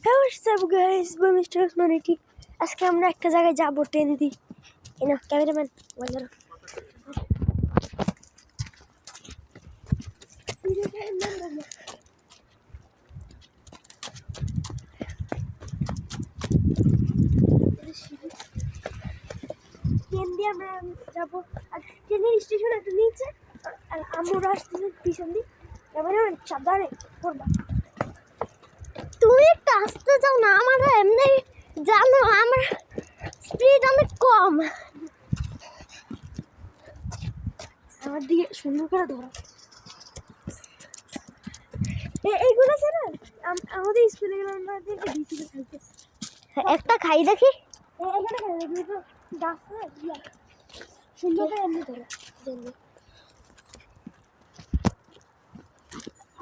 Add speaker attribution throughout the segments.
Speaker 1: হ্যাঁ WhatsApp guys, by mister ওসমানিটি। আজকে আমরা একটা জায়গায় যাবো ট্রেন দিয়ে। এই না ক্যামেরাম্যান বন্ধ। ট্রেন দিয়ে আমরা যাবো, আর ট্রেনের স্টেশন একটা নিচে, আর আমরা আসতেছি পিছন দিয়ে। ক্যামেরাম্যান সাবধানে করবা।
Speaker 2: তুমি একটু আসতে যাও না, আমার এমনি জানো আমার স্পিড অনেক কম।
Speaker 1: আমার দিকে সুন্দর করে ধরো। এইগুলো আছে না, আমাদের স্কুলে গেলাম খাইতে।
Speaker 2: একটা খাই দেখি।
Speaker 1: এখানে খাই তো গাছ সুন্দর করে এমনি ধরো।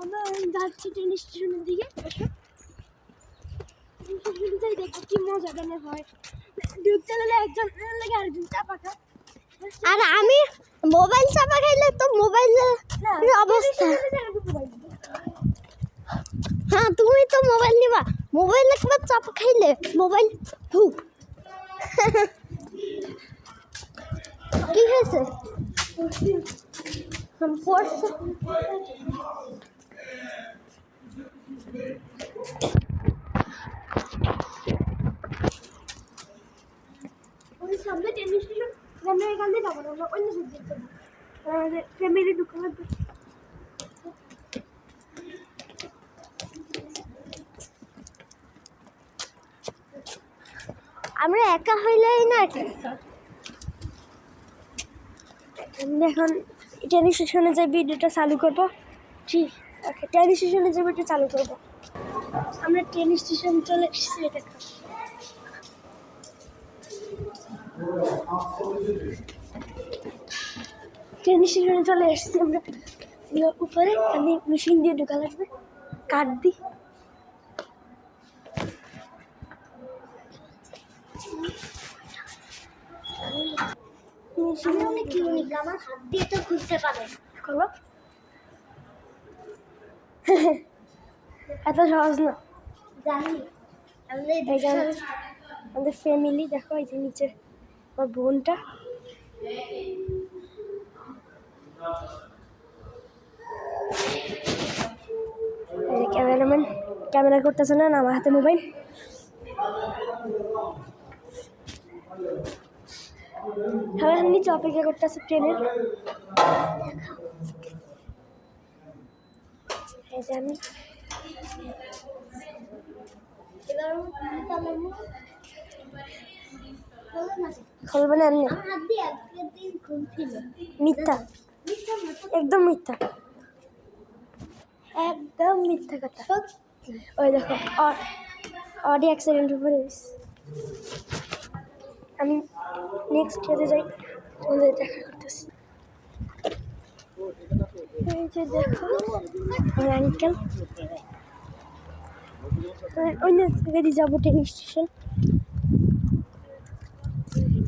Speaker 1: আমরা যাচ্ছি ট্রেন স্টেশনের দিকে। দেখো কি মজা দেনে হয়, ঢুকতে গেলে একজন লাগে আরেকজন চাপা খা।
Speaker 2: আর আমি মোবাইল চাপা খাইলে তো মোবাইলের অবস্থা। হ্যাঁ, তুমি তো মোবাইল নিবা, মোবাইল একবার চাপা খাইলে মোবাইল কি হয়েছে?
Speaker 1: সামনে ট্রেন স্টেশন, আমরা এখান থেকে যাবো না, আমরা অন্য সাইড যাবো। আমাদের ফ্যামিলি ঢুকে লাগবে।
Speaker 2: আমরা একা হইলেই না।
Speaker 1: এখন ট্রেন স্টেশনে যে ভিডিওটা চালু করবো। ঠিক আছে, ট্রেন স্টেশনে যে ভিডিও চালু করবো। আমরা ট্রেন স্টেশন চলে এসেছি। দেখো ট্রেন স্টেশনে চলে এসেছি আমরা। উপরে আমি মেশিন দিয়ে ঢোকা লাগবে, কাঠ দিই।
Speaker 2: আমি অনেক ইউনিক, আমার হাত দিয়ে তো ঘুরতে পারে।
Speaker 1: করো এত সহজ না,
Speaker 2: জানি।
Speaker 1: আমাদের ফ্যামিলি দেখো, এই যে নিচে আমার বোনটা। ক্যামেরাম্যান ক্যামেরা করতেছে না, আমার হাতে মোবাইল। হ্যাঁ, নিচে অপেক্ষা করতেছে ট্রেনের। এই যে আমি খুলবে না এমনি। মিথ্যা, একদম মিথ্যা, একদম মিথ্যা কথা। ওই দেখো অডি অ্যাক্সিডেন্ট উপরে। আমি নেক্সট খেতে যাই, তোমাদের দেখা করতেছি। এই যে দেখো আমার আঙ্কেল। অন্য গাড়ি যাবো ট্রেন স্টেশন।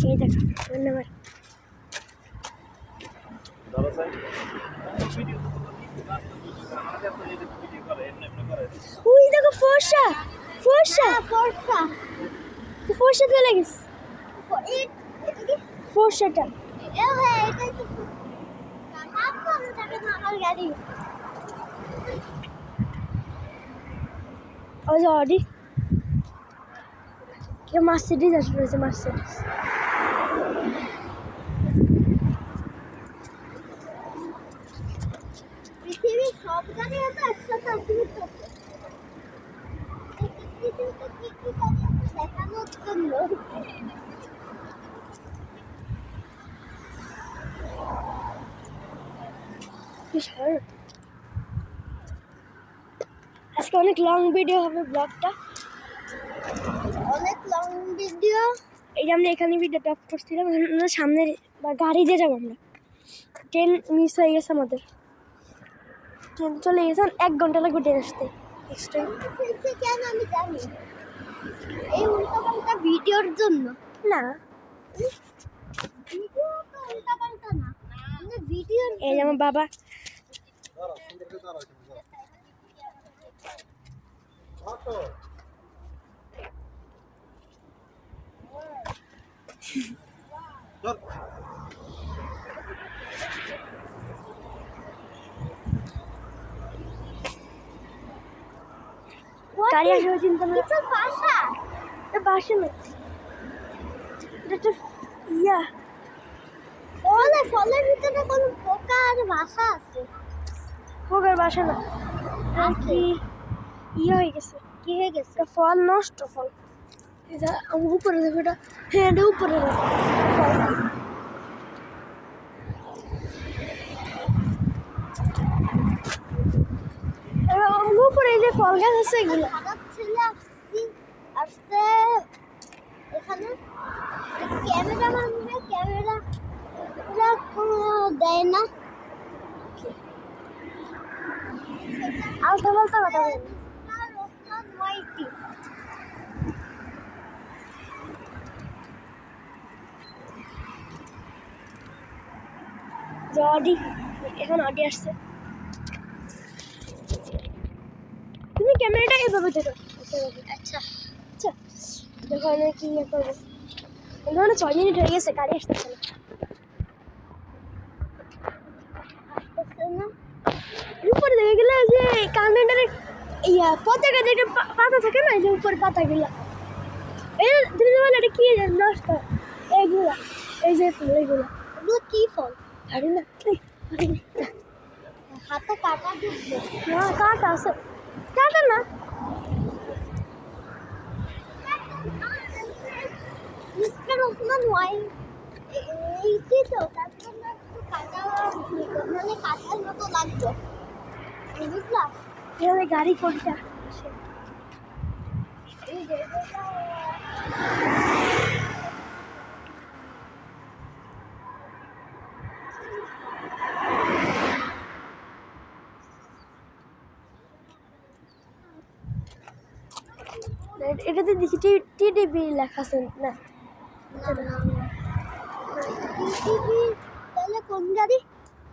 Speaker 1: এই দেখো ধন্যবাদ। ওই দেখো ফর্সা ফর্সা
Speaker 2: ফর্সা
Speaker 1: ফর্সা চলে গেছে। ফর্সাটা
Speaker 2: এটাই তো আমার গাড়ি।
Speaker 1: ওই যে অডি, মার্সিডিজ আসবে, মার্সিডিজ।
Speaker 2: পৃথিবীর সব গাড়ি হয়তো একসাথে অ্যাক্টিভেট করছে দেখানোর জন্য।
Speaker 1: আজকে অনেক লং ভিডিও হবে, ব্লগটা
Speaker 2: অনেক লং ভিডিও।
Speaker 1: এই যে আমরা এখানে ভিডিওটা অফ করছিলাম, আমরা সামনে গাড়ি দিয়ে যাবো। আমরা ট্রেন মিস হয়ে গেছে আমাদের, ট্রেন চলে গেছে, 1 ঘন্টা লাগবে ট্রেন আসতে।
Speaker 2: কেন আমি জানি, এই উল্টাপাল্টা ভিডিওর জন্য
Speaker 1: না,
Speaker 2: ভিডিও তো উল্টাপাল্টা না, ভিডিও।
Speaker 1: এই যে আমার বাবা। গাড়ি আসবে চিন্তা না,
Speaker 2: কিছু বাসা
Speaker 1: এটা বাসে না, এটা একটা ইয়া
Speaker 2: ফলে ফলের ভিতরে কোনো পোকা আর বাসা আছে
Speaker 1: খোকার বাসা না,
Speaker 2: আছে
Speaker 1: কি ইয়ে হয়ে গেছে,
Speaker 2: কি হয়ে গেছে
Speaker 1: এটা ফল নষ্ট ফল, এটা আমার উপরে দেখো, এটা হ্যাঁ এটা উপরে দেখো ফল। আমার উপরে এই যে ফল গাছ আছে এগুলো,
Speaker 2: খারাপ ছেলে আসছি আসতে এখানে ক্যামেরা মানবে ক্যামেরা দেয় না
Speaker 1: আলতা ফালতা কথা বলেন। যে অডি, এখন অডি আসছে, তুমি ক্যামেরাটা এভাবে দেখো,
Speaker 2: আচ্ছা
Speaker 1: আচ্ছা দেখো আমি কি ইয়ে করবো, মানে 6 মিনিট হয়ে গেছে, গাড়ি আসতেছে না।
Speaker 2: আসতেছে না
Speaker 1: উপরে দেখে গেলে যে কারেন্টের ইয়া পতাকা যেটা পাতা থাকে না, এই যে উপরে পাতাগুলা, এই ধীরে ধীরে এটা কি নষ্ট এইগুলা, এই যে ফুল এগুলা,
Speaker 2: এগুলো কি ফল
Speaker 1: হারি না
Speaker 2: হাতে কাটা ঢুকবে
Speaker 1: না, কাটা আছে, কাটা না,
Speaker 2: মিস্টার ওসমান ওয়াই এইটি তো তার জন্য একটু কাটা মানে কাটার মতো লাগবে বুঝলা
Speaker 1: এখানে গাড়ি কোনটা
Speaker 2: এই জায়গাটা
Speaker 1: এটাতে দেখি টিটিভি লেখা আছে না,
Speaker 2: টিভি তাহলে কোন গাড়ি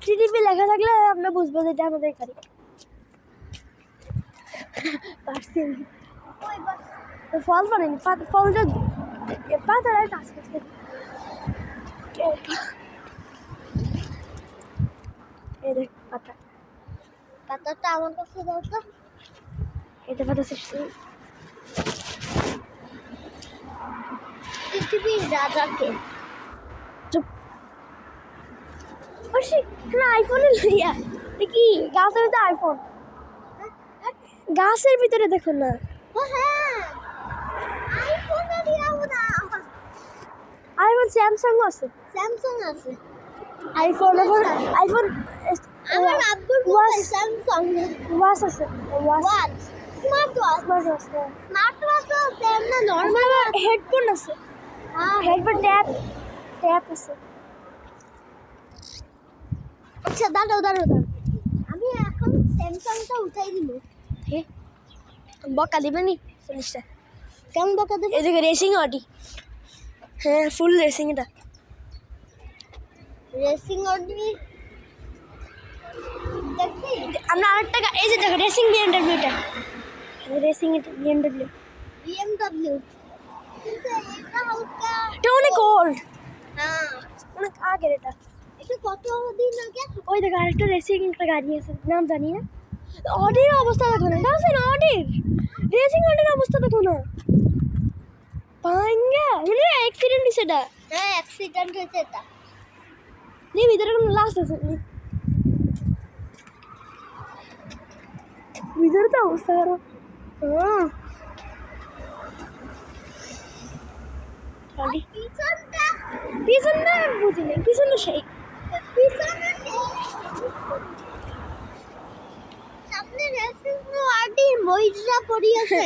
Speaker 1: টিটিভি লেখা থাকলে আমরা বুঝবো যে এটা আমাদের গাড়ি। পারছি আমি।
Speaker 2: ওই বাস
Speaker 1: ফল পারেনি, ফলটা পাতাটা কাজ করতে, এই দেখ পাতা,
Speaker 2: পাতাটা আমার কাছে দাও তো
Speaker 1: এটা পাতা শেষ,
Speaker 2: পৃথিবীর রাজাকে
Speaker 1: চুপ, না আইফোনে লইয়া দেখি গাছের ভিতরে আইফোন, গাছের ভিতরে দেখো না,
Speaker 2: ও হ্যাঁ আইফোনে দিও না
Speaker 1: আইফোন স্যামসাং আছে,
Speaker 2: স্যামসাং আছে
Speaker 1: আইফোন আইফোন
Speaker 2: আমার আব্বুর মোবাইল স্যামসাং
Speaker 1: ওয়াচ আছে, watch
Speaker 2: watch smart watch
Speaker 1: smart watch,
Speaker 2: smart watch আছে না নরমাল
Speaker 1: হেডফোন আছে,
Speaker 2: হ্যাঁ
Speaker 1: হেডফোন ট্যাপ আছে।
Speaker 2: আচ্ছা দাঁড়াও আমি এখন স্যামসাংটা উঠাই দিল
Speaker 1: হে বকা দিবে নি 40টা,
Speaker 2: কেমন বকা দেবে
Speaker 1: এই দেখে রেসিং অডি, হ্যাঁ ফুল রেসিং, এটা
Speaker 2: রেসিং অডি দেখি
Speaker 1: আমরা আরেকটা এই যে দেখো রেসিং বিএমডব্লিউ, এটা রেসিং বিএমডব্লিউ,
Speaker 2: বিএমডব্লিউ কিন্তু এটা হালকা
Speaker 1: এটা অনেক ওল্ড,
Speaker 2: হ্যাঁ
Speaker 1: অনেক আগের এটা।
Speaker 2: এটা কত দিন আগে
Speaker 1: ওই দেখো আরেকটা রেসিং একটা গাড়ি আছে, নাম জানি না, অডির অবস্থা দেখো না, আছে না অডির রেসিং অডির অবস্থা দেখো না, পাঙ্গা মানে অ্যাক্সিডেন্ট হয়েছে, এটা
Speaker 2: হ্যাঁ অ্যাক্সিডেন্ট হয়েছে এটা
Speaker 1: নি ভিতরে কোনো লাশ আছে নি, ভিতরে তো অবস্থা খারাপ, হ্যাঁ অডি
Speaker 2: পিছনটা
Speaker 1: পিছন না বুঝিনি, পিছন না সেই
Speaker 2: পিছনে সামনে রেসিং অডি মহিলা পড়িয়েছে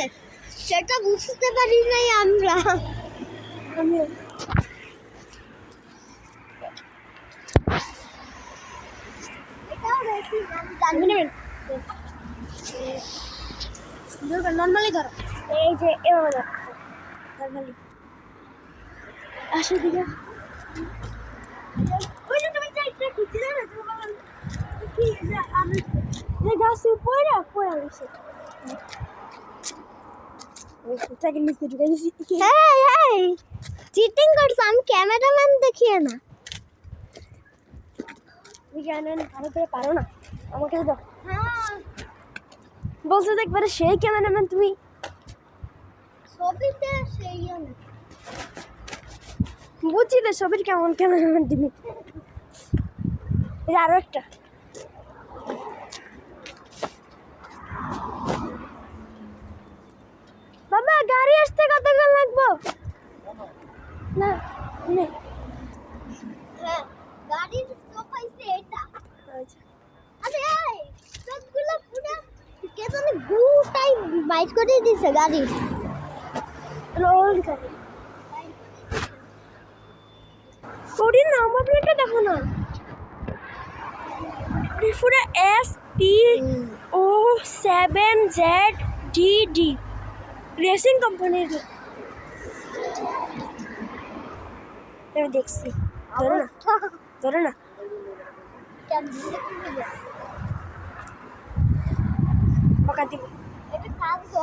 Speaker 2: সেটা বুঝতে পারি নাই আমরা
Speaker 1: আমি
Speaker 2: এটাও রেসিং আমি জানি
Speaker 1: জানি নেবেন নর্মালি ধরো, এই যে এভাবে ধরো নর্মালি, আসো দিকে ওই যে তুমি চাইটা খুঁজছিলে না, তুমি বললাম কি যে আমি যে গাছ পড়ে গেছে, ওই চাকে নিচে ঢুকে দিছি,
Speaker 2: হ্যাঁ চিটিং করছো, আমি ক্যামেরাম্যান দেখিয়ে না।
Speaker 1: তুমি ক্যামেরাম্যান ভালো করে পারো না, আমাকে দাও।
Speaker 2: হ্যাঁ,
Speaker 1: বলছো তো একবারে সেই ক্যামেরাম্যান তুমি।
Speaker 2: ছবিতে সেই আমি।
Speaker 1: বুঝছি তো ছবির কেমন ক্যামেরাম্যান তুমি। এই যে আরো একটা। বাবা গাড়ি আসতে কতক্ষণ লাগবো? না নে।
Speaker 2: হ্যাঁ, গাড়ির স্টপ হইছে এটা।
Speaker 1: আচ্ছা
Speaker 2: আরে এই সবগুলো পুরো কে জানি গু টাইম বাইট করে দিছে গাড়ি।
Speaker 1: রোল গাড়ি কোডির নাম্বার প্লেটটা দেখো না, পুরো FPO7ZDD রেসিং কোম্পানির। আমি দেখছি, ধরো না ধরো না। পাকা দিব
Speaker 2: এটা কাগজ।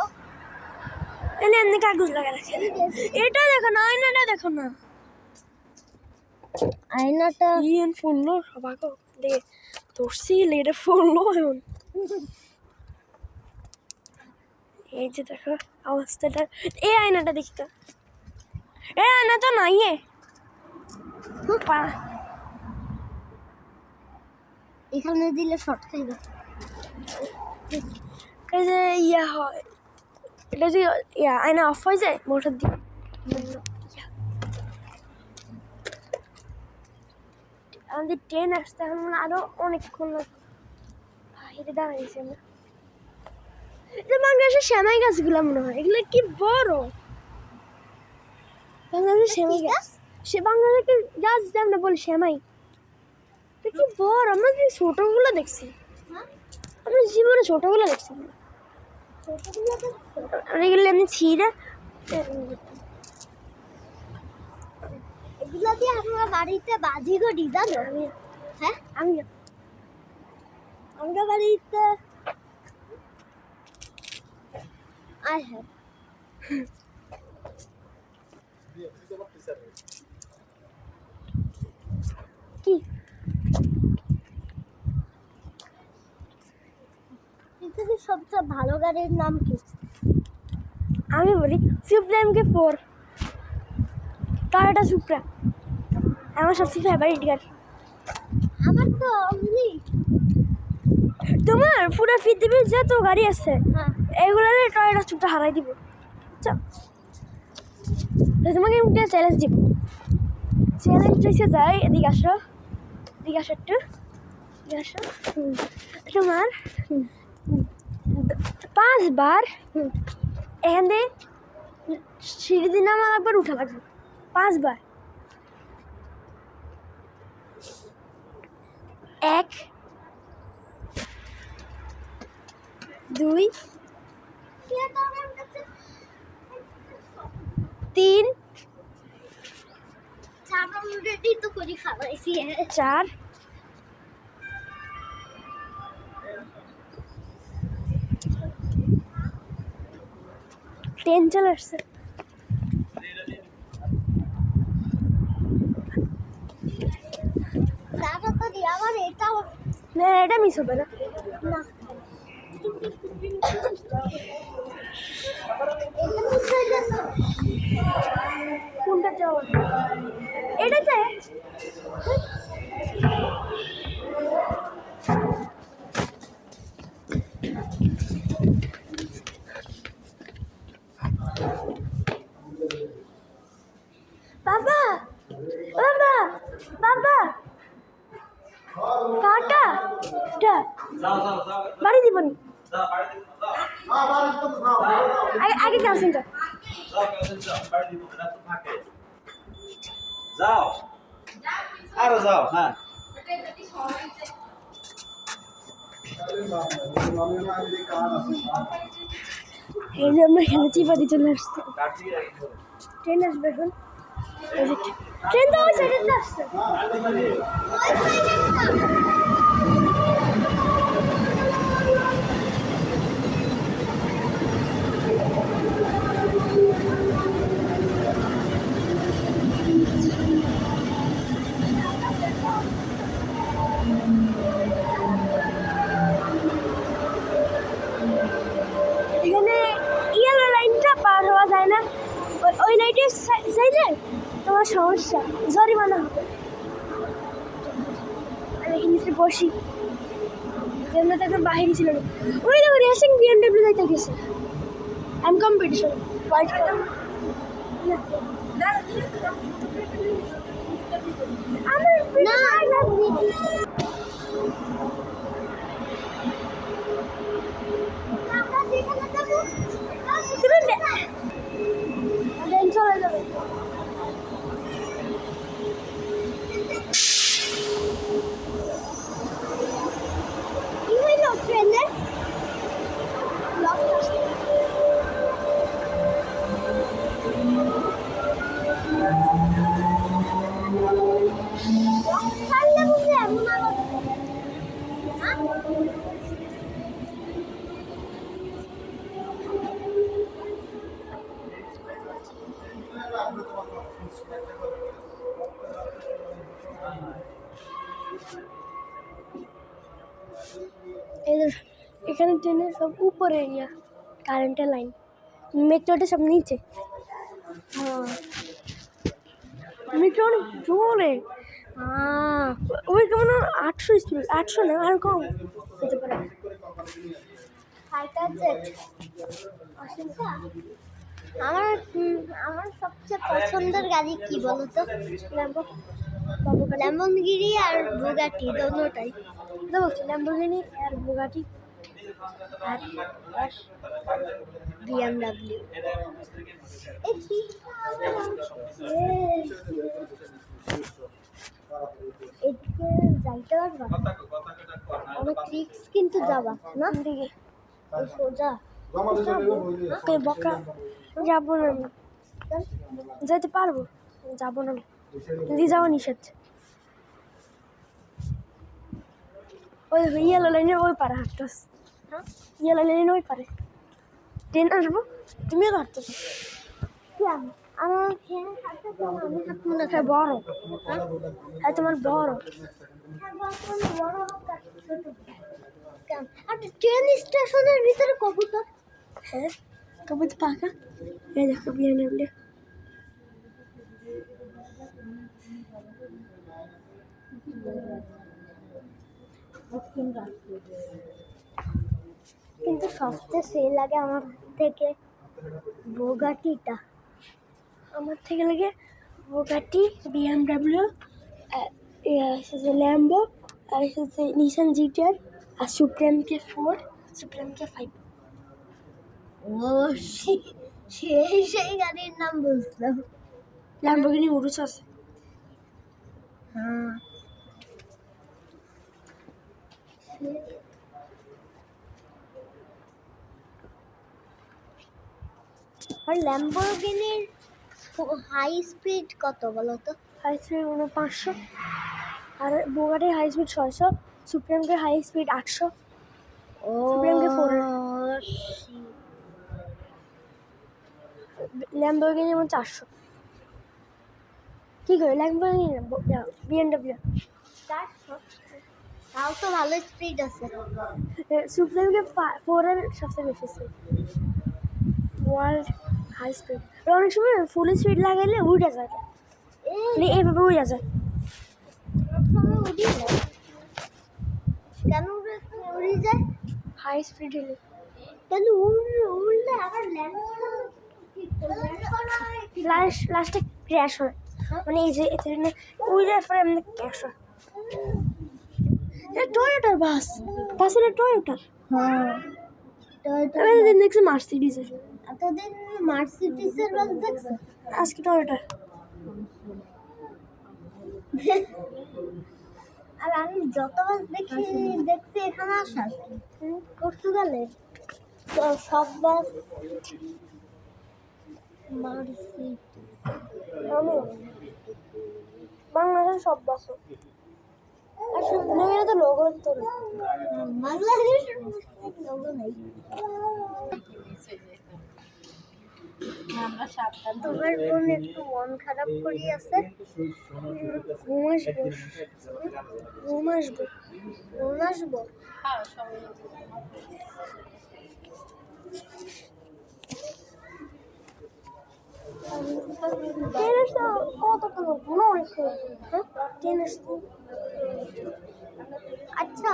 Speaker 1: এলে এমনি কাগজ লাগা রাখে। এটা দেখো না, আয়নাটা দেখো না।
Speaker 2: আয়নাটা
Speaker 1: ইয়েন ফুললো সবাইকে দেখে ধরছি লেটে ফুললো এখন। এই যে দেখো অবস্থাটা, এই আয়নাটা দেখি তো। এই আয়না তো নাই
Speaker 2: এখানে দিলে শর্ট খাইবে।
Speaker 1: এই যে ইয়া হয়, এটা যে ইয়া আয়না অফ হয়ে যায় মোটর দিয়ে। আমাদের ট্রেন আসতে এখন মানে আরো অনেকক্ষণ লাগবে। বাইরে দাঁড়াইছে না, এটা বাংলাদেশের শ্যামাই গাছগুলো মনে হয়, এগুলো কি বড়। বাংলাদেশের শ্যামাই গাছ, সে বাংলাদেশের গাছ যে আমরা বলি শ্যামাই, এটা কি বড়। আমরা যে ছোটগুলো দেখছি, আমরা জীবনে ছোটগুলো দেখছি না। আর এগুলো এমনি ছিঁড়ে
Speaker 2: এগুলো দিয়ে আমরা বাড়িতে বাজি করি জানো? হ্যাঁ, আমরা বাড়িতে আয় হ্যাঁ
Speaker 1: কি
Speaker 2: পৃথিবীর সবচেয়ে ভালো গাড়ির নাম কি?
Speaker 1: আমি বলি সুপ্রিম কে 4 টয়োটা সুপ্রা আমার সবচেয়ে ফেভারিট গাড়ি।
Speaker 2: আমার তো অমনি।
Speaker 1: তোমার পুরো পৃথিবীর যত গাড়ি আছে
Speaker 2: হ্যাঁ,
Speaker 1: এগুলোতে টয়োটা সুপ্রা হারাই দিব। আচ্ছা তোমাকে আমি একটা চ্যালেঞ্জ দিব। চ্যালেঞ্জ দিয়েছে যাই, এদিকে আসো, এদিকে আসো একটু, এদিকে আসো। তোমার 5 বার এখান দিয়ে সিঁড়ি দিয়ে নামা একবার উঠা লাগবে 5 বার। 1 2 3
Speaker 2: চাটা অলরেডি তো করে খাওয়াইছি।
Speaker 1: 4 10 চলে আসছে।
Speaker 2: চাটা তো দিয়ে আমার এটাও
Speaker 1: না এটা মিস হবে না।
Speaker 2: না। এটা মিস হয়ে যেত।
Speaker 1: কোনটা যাওয়া এটাতে বাবা বাবা বাবা কাটা বাড়ি দিবনি আগে ক্যান্সিলটা
Speaker 3: যাও আরো যাও। হ্যাঁ
Speaker 1: এই যে আমরা এখানে চিপাতি চলে আসছি। ট্রেন আসবে এখন, ট্রেন তো ওই সাইডে আসছে। যায় না, ওই লাইটে চাইলে তোমার সমস্যা, জরিমানা হবে। আমি এখানে বসি, যেমন একদম বাহিরে ছিল না। ওই দেখো রেসিং BMW যাইতে গেছে, আমি কম্পিটিশন হোয়াইট কালার। চলে যাবে।
Speaker 2: কি হইল ট্রেনে? ছাড়লে বুঝে এমন আলো।
Speaker 1: এখানে ট্রেনের সব উপরে ইয়া কারেন্টের লাইন, মেট্রোটা সব নিচে। হ্যাঁ মেট্রো অনেক জোরে, ওই কেমন 800 স্পিড, 800 না আর কম হতে পারে।
Speaker 2: ফাইটার জেট আমার আমার সবচেয়ে পছন্দের গাড়ি কি বলতো? ল্যাম্বরগিনি আর বুগাটি দুটোটাই।
Speaker 1: ল্যাম্বরগিনি আর বুগাটি আর
Speaker 2: BMW। এদিকে যাইতে পারবা? অনেক রিক্স কিন্তু যাবা না দিকে সোজা
Speaker 1: বকা যাবো না, যেতে পারবো, যাবো না, যদি যাওয়া নিষেধ। ওই ইয়েলো লাইনের ওই পারে হাঁটতেস, ইয়েলো লাইনের ওই পারে ট্রেন আসবো, তুমিও তো হাঁটতেছো।
Speaker 2: আমার ফ্যান হাতে আমি হাঁটবো না,
Speaker 1: হ্যাঁ বড়, হ্যাঁ তোমার বড়।
Speaker 2: আচ্ছা ট্রেন স্টেশনের ভিতরে কবুতর?
Speaker 1: হ্যাঁ কবুতর পাকা, এই দেখো BMW।
Speaker 2: কিন্তু সবচেয়ে সেই লাগে আমার থেকে বুগাটিটা।
Speaker 1: আমার থেকে লাগে বুগাটি, BMW, ল্যাম্বো, আর নিসান GTR, আর সুপ্রিম K4, সুপ্রিম K5।
Speaker 2: ও সেই গাড়ির নাম বুঝলাম।
Speaker 1: ল্যাম্বরগিনি উরুস আছে।
Speaker 2: হ্যাঁ আর ল্যাম্বরগিনির হাই স্পিড কত বলো তো?
Speaker 1: হাই স্পিড 500, আর বুগাটির হাই স্পিড 600, সুপ্রিমকে high speed 800, supreme K4। Lamborghini যেমন 400। কি করে ল্যাম্বরগিনি BMW
Speaker 2: 400? তাও তো ভালো স্পিড আছে।
Speaker 1: সুপ্রিম K4 এর সবচেয়ে বেশি স্পিড, ওয়ার্ল্ড হাই স্পিড। অনেক সময় ফুল স্পিড লাগাইলে উড়ে যায়, মানে এইভাবে উড়ে যায়।
Speaker 2: কেন উড়ে যায়?
Speaker 1: হাই স্পিড হলে
Speaker 2: কেন উড়লে আবার
Speaker 1: লাস্টে ক্র্যাশ হয়, মানে এই যে এখানে উড়ে পরে এমনি ক্র্যাশ হয়। টয়োটার বাস হলো টয়োটার।
Speaker 2: হ্যাঁ
Speaker 1: আমি দেখছি মার্সিডিজের,
Speaker 2: এতদিন মার্সিডিজের বাস দেখছো?
Speaker 1: আজকে টয়োটার।
Speaker 2: আর আমি যত বাস দেখছি এখানে আসার পর্তুগালে তো সব বাস মার্সিডিজ।
Speaker 1: আমি বাংলাদেশের সব বাস, আর তো লোগো তো
Speaker 2: বাংলাদেশের লোগো নেই। তোমার বোন একটু মন খারাপ করি আছে।
Speaker 1: ঘুম আসবো, ঘুম আসবো,
Speaker 2: ঘুম আসবো।
Speaker 1: টেনিস তো কতক্ষণ কোনো অনেক হ্যাঁ টেনিস তো
Speaker 2: আচ্ছা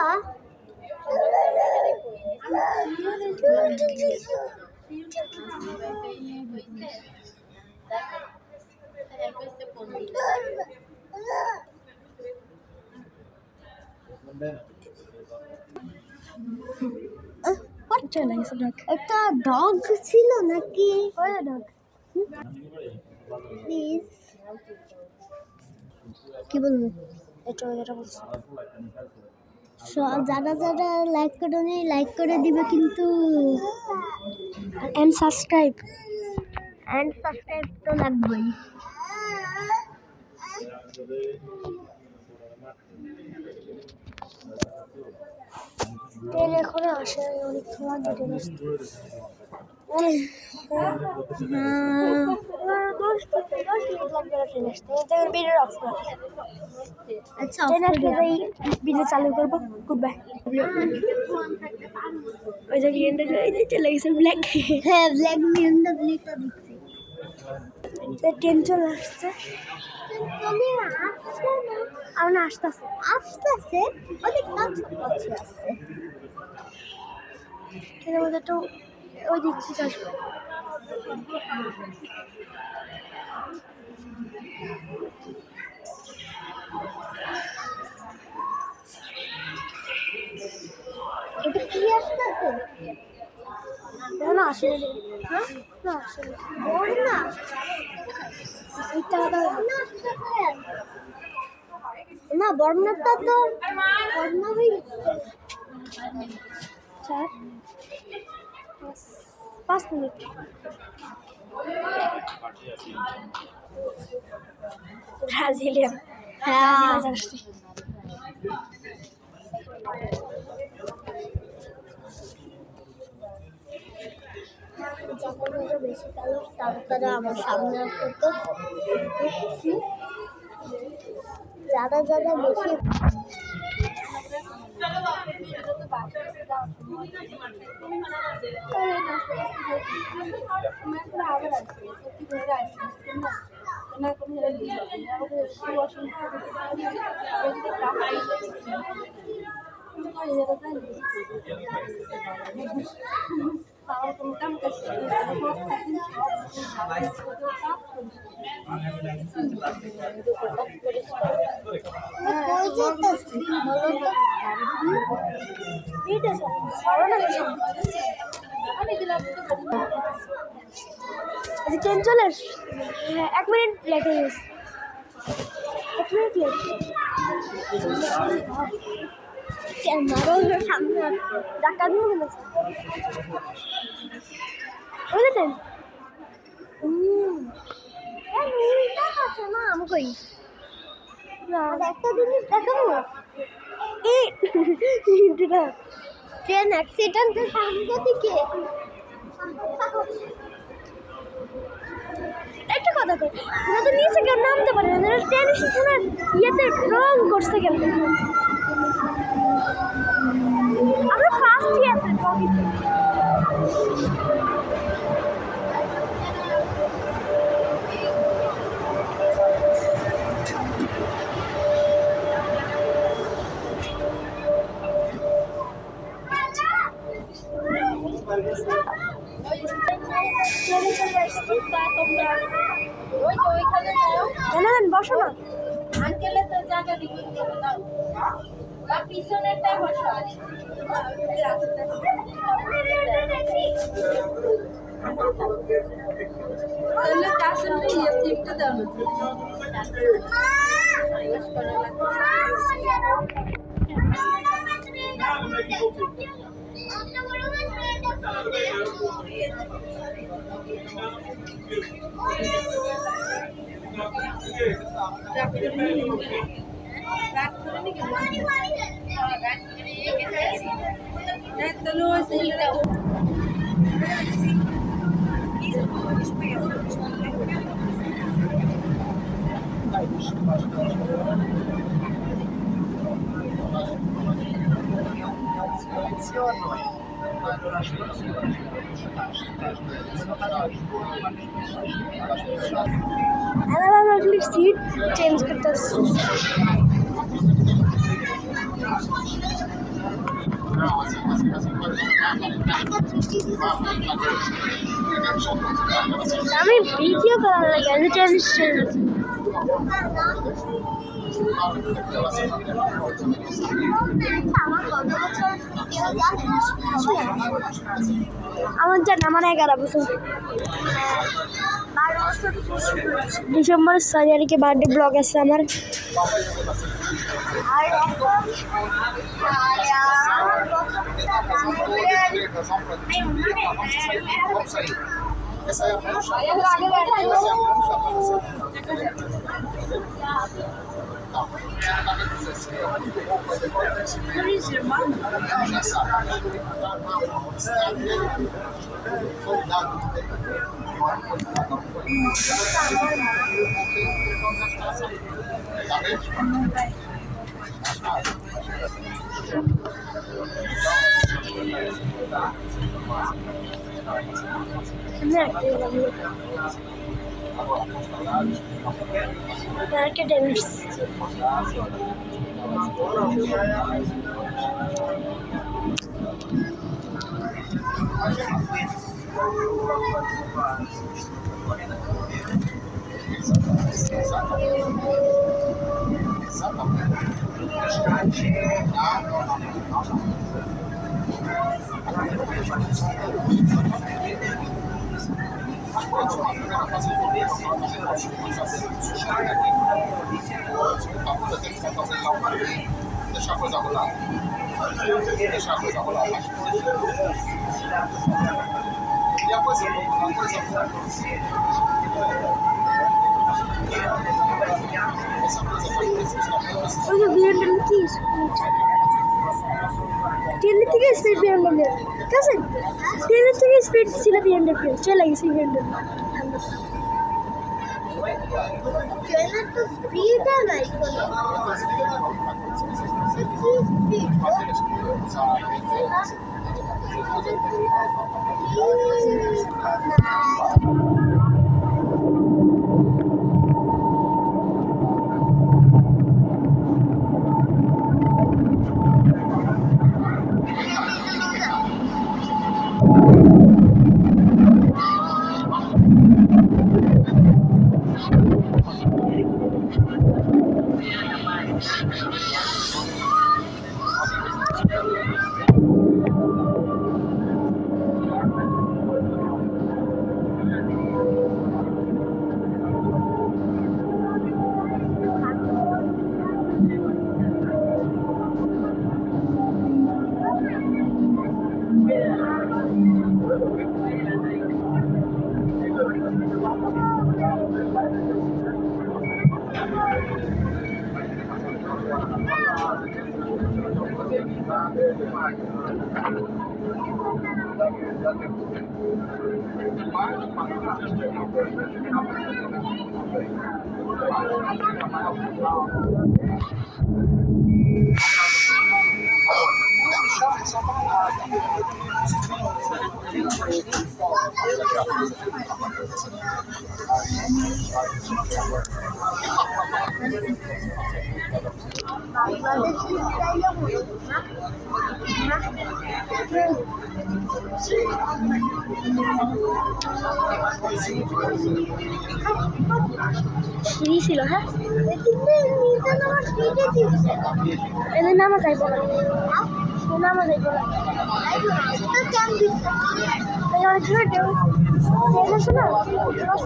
Speaker 2: একটা ডগ ছিল নাকি প্লিজ কি বলবো
Speaker 1: এটা বলছি
Speaker 2: যারা যারা লাইক করে নি লাইক করে দিবে কিন্তু
Speaker 1: এন্ড সাবস্ক্রাইব
Speaker 2: তো লাগবেই
Speaker 1: ট্রেন এখনো আসে অনেক সময় ট্রেন আসতে অনেক 10 মিনিট লাগবে ট্রেন আসতে তাই ভিডিও অফ করে
Speaker 2: আচ্ছা
Speaker 1: ট্রেন আসলে ভিডিও চালু করবো গুড বাই ওই যে ভিডিওটা চলে গেছে ব্ল্যাক
Speaker 2: হ্যাঁ ব্ল্যাক মিরন্ডা ব্ল্যাকটা দেখছি
Speaker 1: ট্রেন চলে আসছে
Speaker 2: চলে আসছে না
Speaker 1: আমরা আসতেছে
Speaker 2: আসতেছে অনেক কাছে আসছে
Speaker 1: ট্রেনের মধ্যে তো ওই দিক থেকে আসবে
Speaker 2: এটা কি আসতেছে
Speaker 1: না আসেনি হ্যাঁ না আসেনি
Speaker 2: ওর না
Speaker 1: এইটা
Speaker 2: না আসতেছে না বর্ণাটা তো বর্ণা হয়ে গেছে
Speaker 1: 5 মিনিট ব্রাজিলিয়ান
Speaker 2: হ্যাঁ
Speaker 1: আসছে
Speaker 2: যখন বেশি কালো তারা আমার সামনে আসতো যারা যারা বেশি
Speaker 1: ট্রেন চলে 1 মিনিট লেট হয়ে গেছে 1 মিনিট লেট
Speaker 2: ক্যামেরার সামনে
Speaker 1: ডাক্তার নিয়ে গেছে বুঝলেন
Speaker 2: না আমি কই
Speaker 1: না
Speaker 2: একটা জিনিস দেখাবো ট্রেন অ্যাক্সিডেন্টের সামনে দিকে
Speaker 1: একটা কথা কই ওরা তো নিচে কেউ নামতে পারে না ট্রেন স্টেশনের ইয়েতে রং করছে কেন আমরা ফার্স্ট ইয়াতে বসো না
Speaker 4: আঙ্কেলের তো জায়গা দিবি দাও বা পিছনেরটাই বসো তাহলে তার সামনে সিটটা দাও
Speaker 3: Attenzione!
Speaker 1: আমি আসলে সিট চেঞ্জ করতেছি। আমি ভিডিও করার লাগে আমি টেনশন আমার জান আমার 11 বছর ডিসেম্বর 6 তারিখে বার্থডে ব্লগ আছে আমার। Academics.
Speaker 5: Deixa a coisa rolar. Deixa a coisa rolar. E a coisa
Speaker 1: Oye, bien de lo que es. Tiene que speed bien de lo. ¿Qué hace? Tiene que speed si la bien de lo. Chela y si bien de lo.
Speaker 2: Tiene tu speed like.
Speaker 1: Ini sih loh, ha? Ini nama saya bola. Ini nama saya bola. Yang juga dia, dia sana. Terus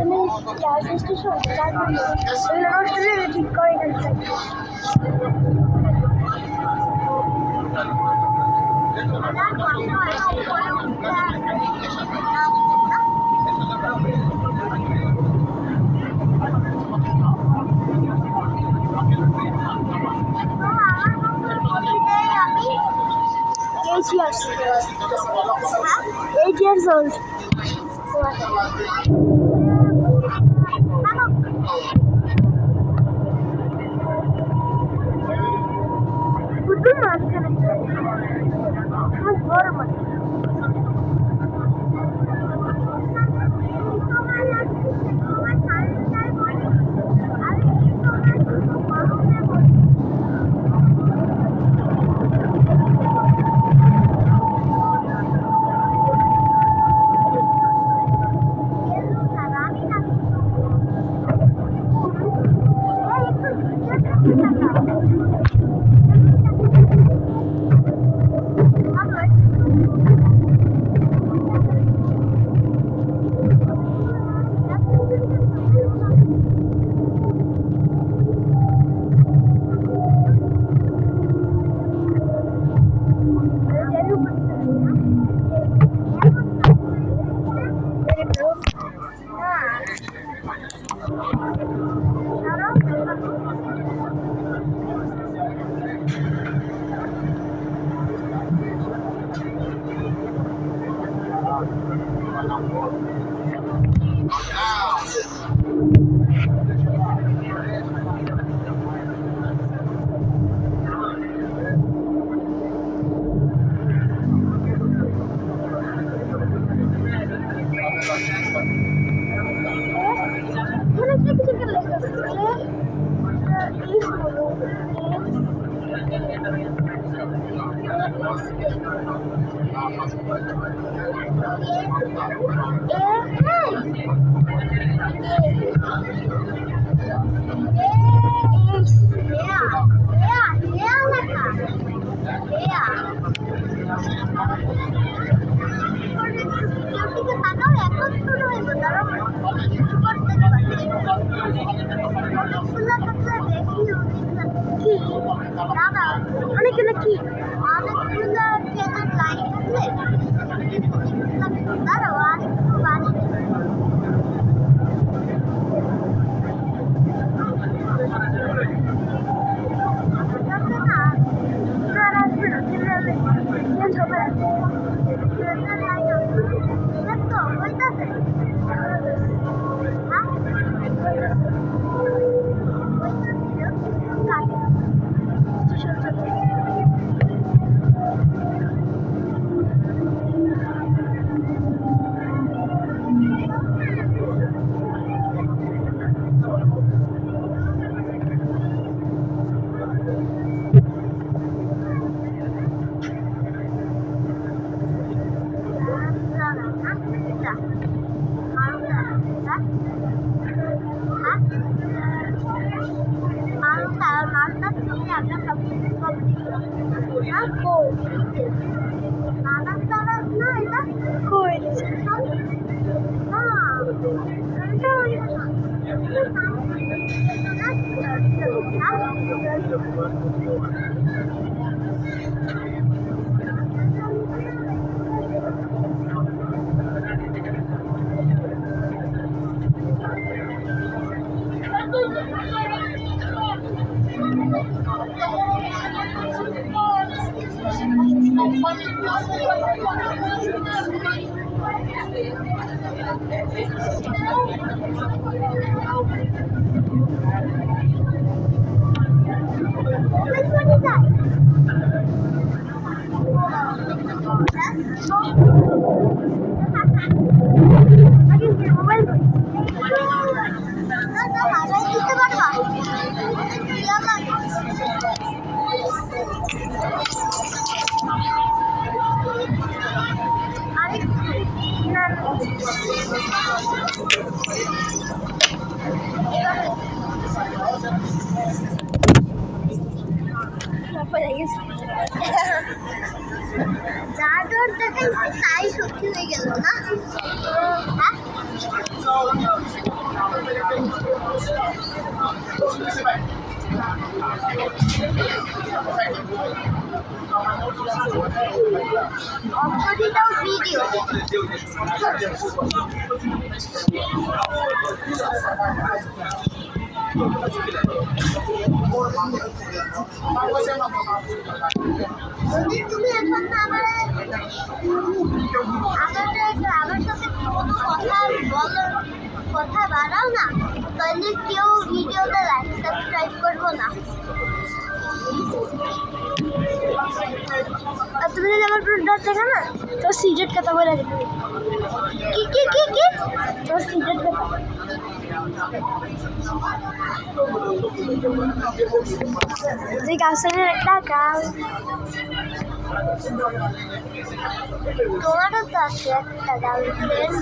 Speaker 1: ini ya station. Ini Australia di kau ini. Years. 8 years old. Good mask. মানে কিছু একটা লেখা আছে অনেকগুলো কি
Speaker 2: দাঁড়াও আর একটু বাড়ি যা ডর দেখাইছি তাই সত্যি হয়ে গেল না হ্যাঁ অপরিটাও ভিডিও যদি তুমি এখন আমার সাথে কোনো কথা বাড়াও না তাহলে কেউ ভিডিওতে লাইক সাবস্ক্রাইব করবো না
Speaker 1: তুমি যদি আমার প্রোডাক্ট দেখা না তোর সিগারেট কথা বলে দেবে
Speaker 2: কি
Speaker 1: তোর সিগারেট কথা তুই গাছের একটা গাছ
Speaker 2: তোমারও তো আছে একটা গার্লফ্রেন্ড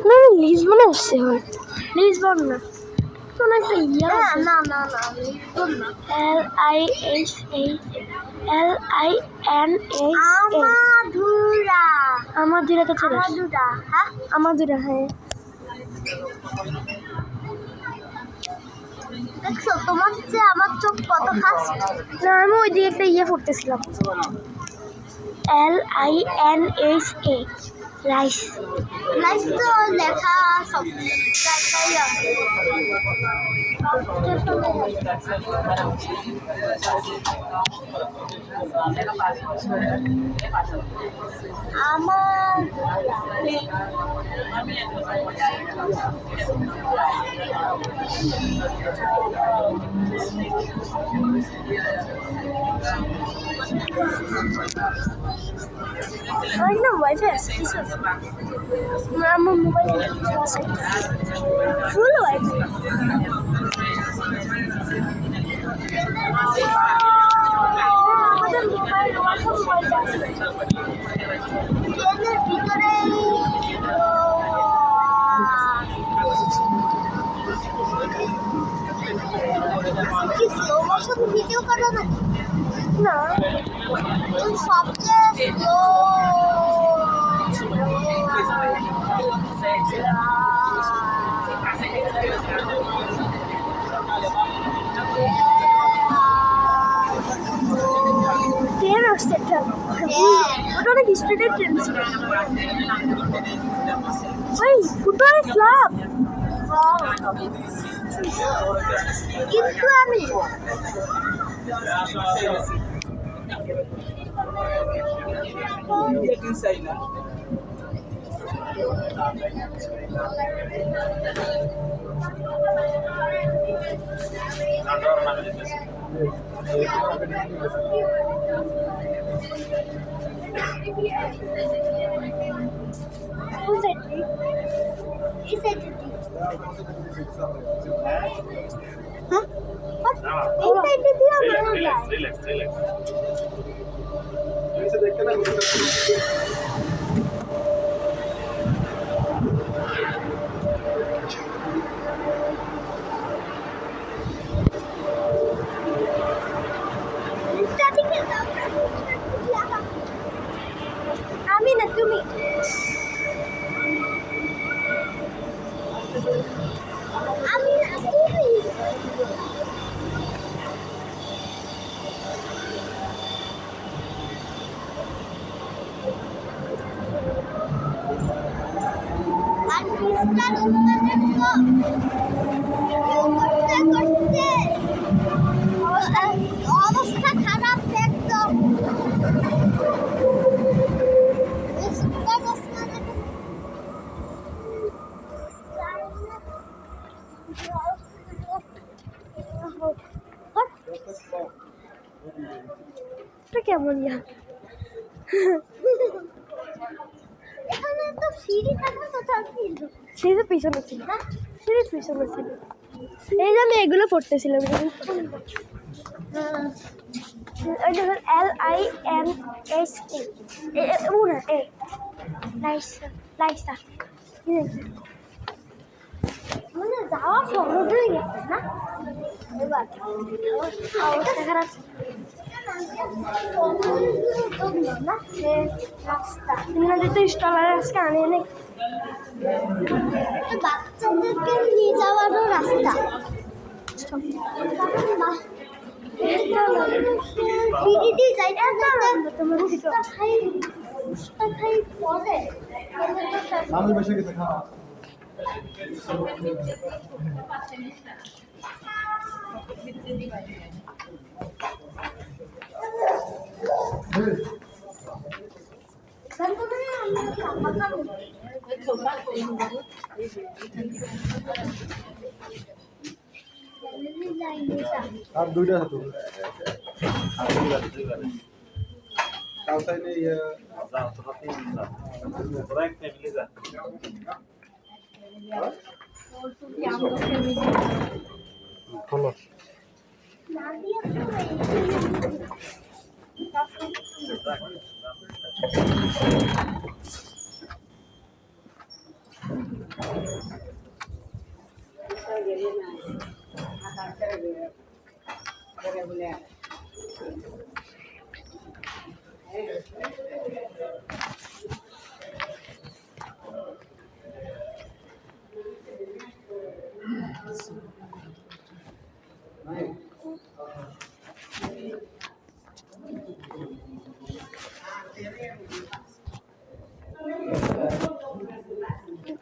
Speaker 1: না লিসবন আসছে হয়তো লিসবন না কোন একটা ইয়া
Speaker 2: না
Speaker 1: আমাদুরা তো চলে
Speaker 2: হ্যাঁ
Speaker 1: আমাদুরা হ্যাঁ
Speaker 2: দেখছো তোমার যে আমার চোখ কত ফাস্ট
Speaker 1: না আমি ওই দিকে একটা ইয়ে পড়তেছিলাম LINHA রাইস।
Speaker 2: লাইফ তো লেখা সব জায়গায় আছে। আমার
Speaker 1: আমার না ওয়াইফাই আছে কিছু আছে? আমার মোবাইলে কিছু আছে ফুল ওয়াইফাই। আমাদের মোবাইল ওয়াইফাই মোবাইলটা আছে।
Speaker 2: ট্রেনের ভিতরে কি স্লো মোশন ভিডিও করা নাকি?
Speaker 1: না
Speaker 2: সবচেয়ে স্লো
Speaker 1: ট্রেন আসছে ট্রেন, ওটা অনেক স্পিডের ট্রেন ছিল। ওই ফুটবল ক্লাব
Speaker 2: কিন্তু আমি
Speaker 1: কোন সাইড
Speaker 2: এই সাইডে এই সাইডে দিয়ে আমরা যাই।
Speaker 1: আমি না তুমি।
Speaker 2: আমি না তুমি আর ক্রিস্টাল উন্মাদের তো করতে অবস্থা খারাপ একদম। সুপার ওসমানের
Speaker 1: এটা কেমন ইয়া?
Speaker 2: এখানে তো সিঁড়ি থাকার কথা ছিল।
Speaker 1: সিঁড়ি তো পিছনে ছিল, সিঁড়ির পিছনে ছিল। এই যে আমি এগুলো পড়তেছিলাম। ওই দেখুন LINHA না এ লাইসা লাইসা।
Speaker 2: মানে যাওয়া সহজ হয়ে গেছে না এবার।
Speaker 1: অবস্থা খারাপ।
Speaker 2: না
Speaker 1: রাস্তা ইংরাজি তো স্টলার আজকে আনে নেই।
Speaker 2: বাচ্চাদেরকে নিয়ে যাওয়ারও রাস্তা। সিঁড়ি যাইতে
Speaker 1: তোমার
Speaker 2: খাই পরে
Speaker 3: আমি বসে গেছে খাওয়া আর দুইটা হাতে আর দুইটা কাল সাইনে যাও তো হাতে যাও তোরা একটা মিলে যা খোলো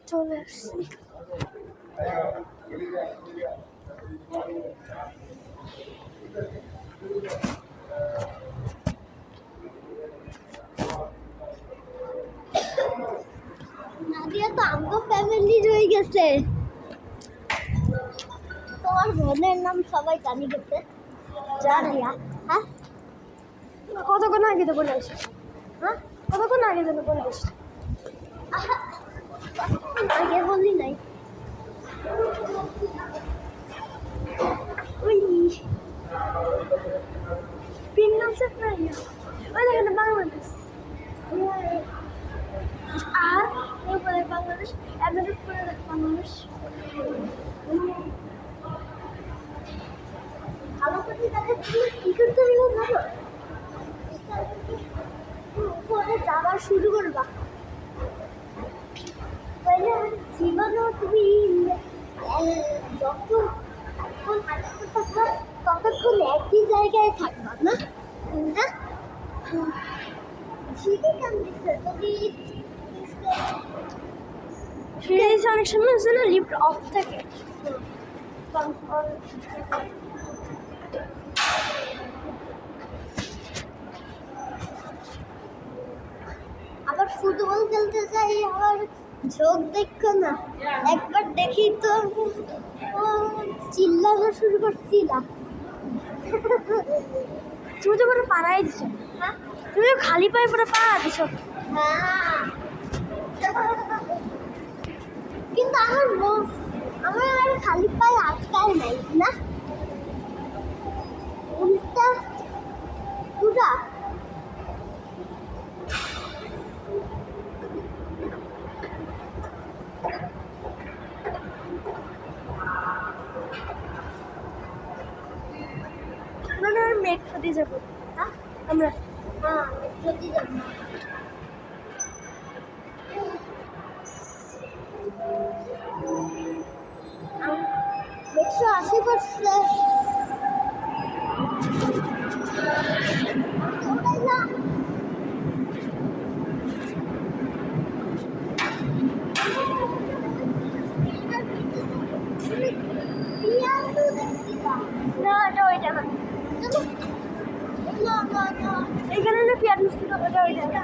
Speaker 1: চলে আসছি।
Speaker 2: নাদিয়া তো আমগো ফ্যামিলি হয়ে গেছে। তোমার বোনের নাম সবাই জানি গেছে। নাদিয়া, হ্যাঁ
Speaker 1: কতক্ষণ আগে তো বলে আসি, হ্যাঁ কতক্ষণ আগে যেন বলে আসি।
Speaker 2: আহা, আগে বলি নাই।
Speaker 1: ওই পিন নামছে প্রায় ওই দেখেন বাংলাদেশ, আর এরপরে বাংলাদেশ, এমএর পরে বাংলাদেশ।
Speaker 2: ভালো করে দেখা কি করতে হইব ভালো পরে যাওয়া শুরু করবা। তাহলে জীবনেও তুমি যত ততক্ষণ একই জায়গায় থাকবা না, হ্যাঁ ঠিকই কেন দিচ্ছে যদি
Speaker 1: ফ্রিজে অনেক সময় হচ্ছে না লিফট অফ থাকে।
Speaker 2: আবার ফুটবল খেলতে যাই আবার ঝোঁক দেখো না, একবার দেখি তো চিল্লানো শুরু করছিলাম।
Speaker 1: তুমি তো পুরো পাড়াই দিছো,
Speaker 2: হ্যাঁ
Speaker 1: তুমি তো খালি পায়ে পুরো পাড়া দিছো।
Speaker 2: হ্যাঁ কিন্তু আমার আর খালি পায়ে আটকায় নাই না, উল্টা পুরা
Speaker 1: মানে আমরা মেঘ খেতে যাবো,
Speaker 2: হ্যাঁ
Speaker 1: আমরা
Speaker 2: হ্যাঁ যদি যাবো একশো 80 করছে।
Speaker 1: না এটা ওইটা না, এইখানে না পেঁয়াজ মিষ্টি ওটা ওইটা না।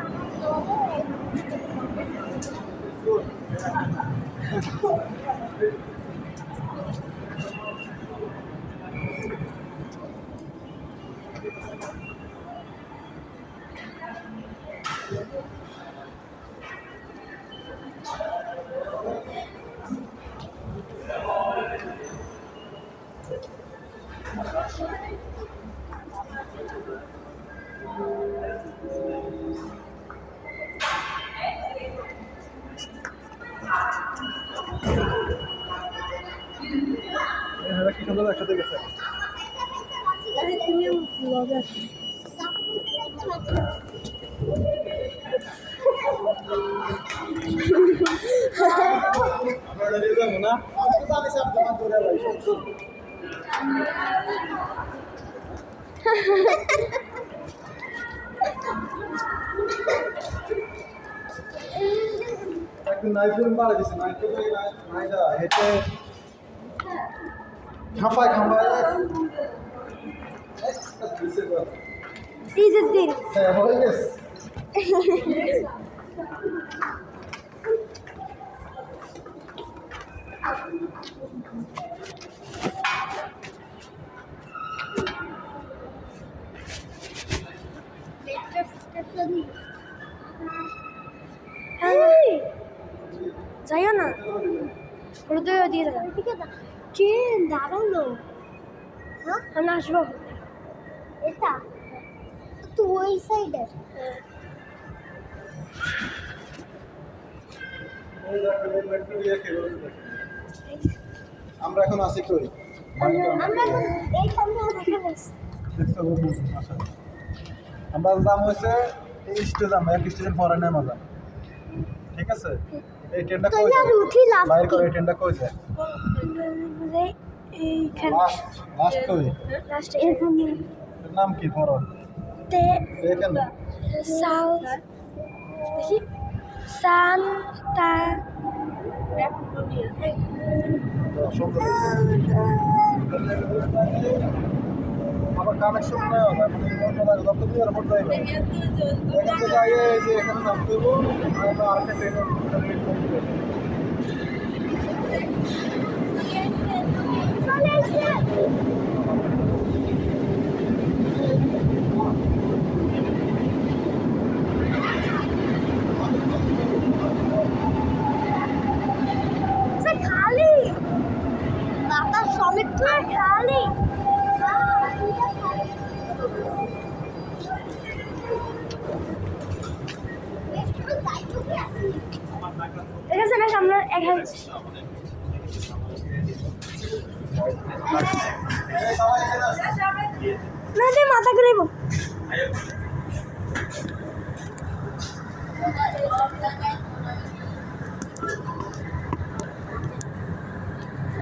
Speaker 3: কি সুন্দর একসাথে গেছে। আমরা নিয়ে যাবো না, একদিন নাইফুল মারা গেছে, নাইফুল নাইদা হেঁটে খাম্পায়
Speaker 1: ঈদের দিন
Speaker 3: হ্যাঁ হয়ে গেছে।
Speaker 1: যাইও না, হৃদয় দিয়ে দেবেন।
Speaker 2: কে দাঁড়ালো? হ্যাঁ
Speaker 1: আমরা আসবো।
Speaker 2: এটা তো ওই সাইডে
Speaker 3: আমরা এখন আছি কই?
Speaker 2: আমরা এখন এইখানে আছি।
Speaker 3: আমরা দাম হয়েছে এই স্টেশন, এক স্টেশন পরে নেমে যান, ঠিক আছে? এই ট্রেনটা কই
Speaker 2: তাহলে আর উঠি লাভ
Speaker 3: বাইর
Speaker 2: কি?
Speaker 3: করে এই ট্রেনটা কই যায়?
Speaker 1: এইখানে
Speaker 3: লাস্ট কই?
Speaker 1: লাস্টে এখানে
Speaker 3: এর নাম কি পরে?
Speaker 1: তে
Speaker 3: এখানে
Speaker 1: সাউথ দেখি সান্তা
Speaker 3: আবার কানেকশন না হয় মানে দপ্তর দিয়ে রিপোর্ট দেয় এখান থেকে আগে এই যে এখানে নামতে হবো আর আরেকটা ট্রেনের
Speaker 1: চলে এসে খালি
Speaker 2: বাতাস সমেত
Speaker 1: খালি দেখেছে না সামনে এখানে না যে মাথা ঘুরাইব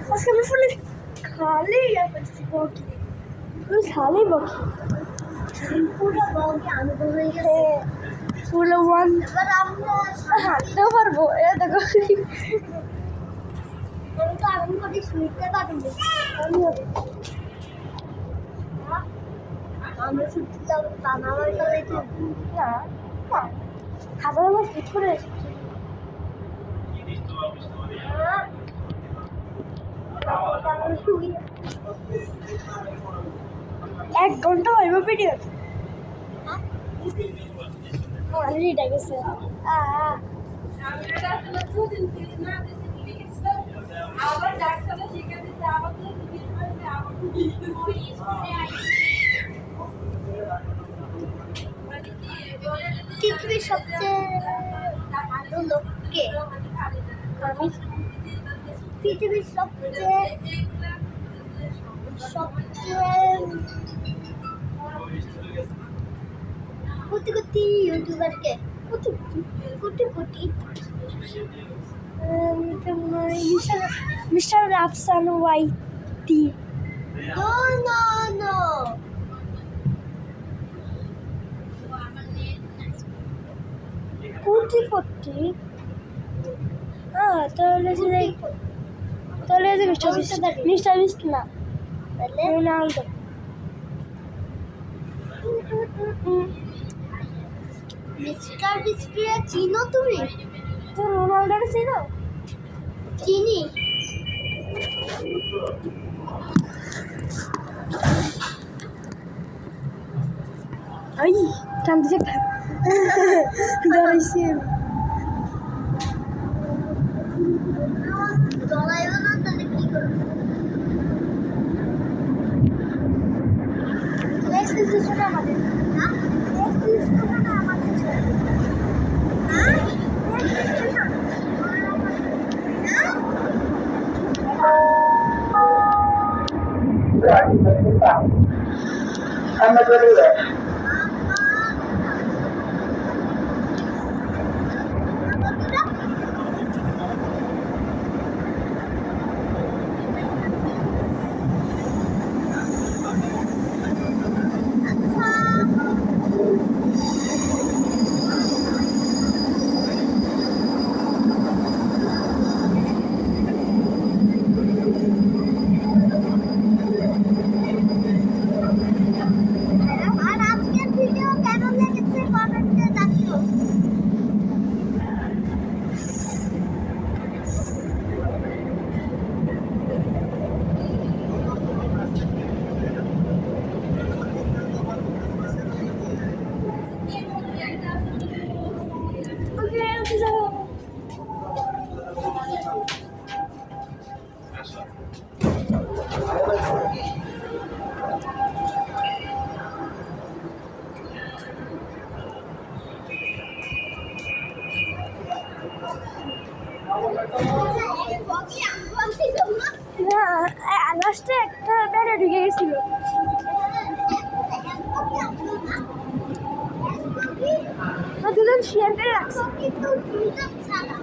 Speaker 1: আজকে আমি ফুলে খালি খালি বকি
Speaker 2: পুরো বউকে আনন্দ হয়ে গেছে
Speaker 1: পুরো ওয়ান
Speaker 2: এবার আমরা
Speaker 1: হাঁটতেও পারবো এ দেখো
Speaker 2: আমি তো আগুন করে শুনতে পারবো আমরা ছুটতে যাবো আমার সাথে
Speaker 1: না না খাবার আমার ফিট করে এসেছি এক ঘন্টা হইব ভিডিও অলরেডি গেছে
Speaker 4: আবার ডাক্তার শিখে দিতে আবার
Speaker 2: পৃথিবীর সবচেয়ে ভালো লোককে
Speaker 1: আমি
Speaker 2: পৃথিবীর সবচেয়ে কোটি কোটি ইউটিউবারকে কোটি কোটি কোটি
Speaker 1: মিস্টার রাফসান ওয়াইটি
Speaker 2: no no no
Speaker 1: crore crore তাহলে যে মিস্টার বিস্ট না রোনাল্ডো
Speaker 2: মিস্টার বিস্ট্রিয়া চিনো তুমি
Speaker 1: তো রোনাল্ডোর ছিল
Speaker 2: চিনি
Speaker 1: Ay, কান্দছে দাঁড়াইছি
Speaker 2: জলাইব না তাহলে কি করবো
Speaker 1: নেক্সট ডিসিশন আমাদের নেক্সট ডিসিশন আমাদের
Speaker 6: I'm not going to do that.
Speaker 2: আর আজকের ভিডিও কেমন লেগেছে কমেন্টে জানিও
Speaker 1: ওকে যাবো না লাস্টে একটা ব্যানে ঢুকে গেছিল দুজন শেয়ার করে রাখছে
Speaker 2: কিন্তু দুইজন ছাড়া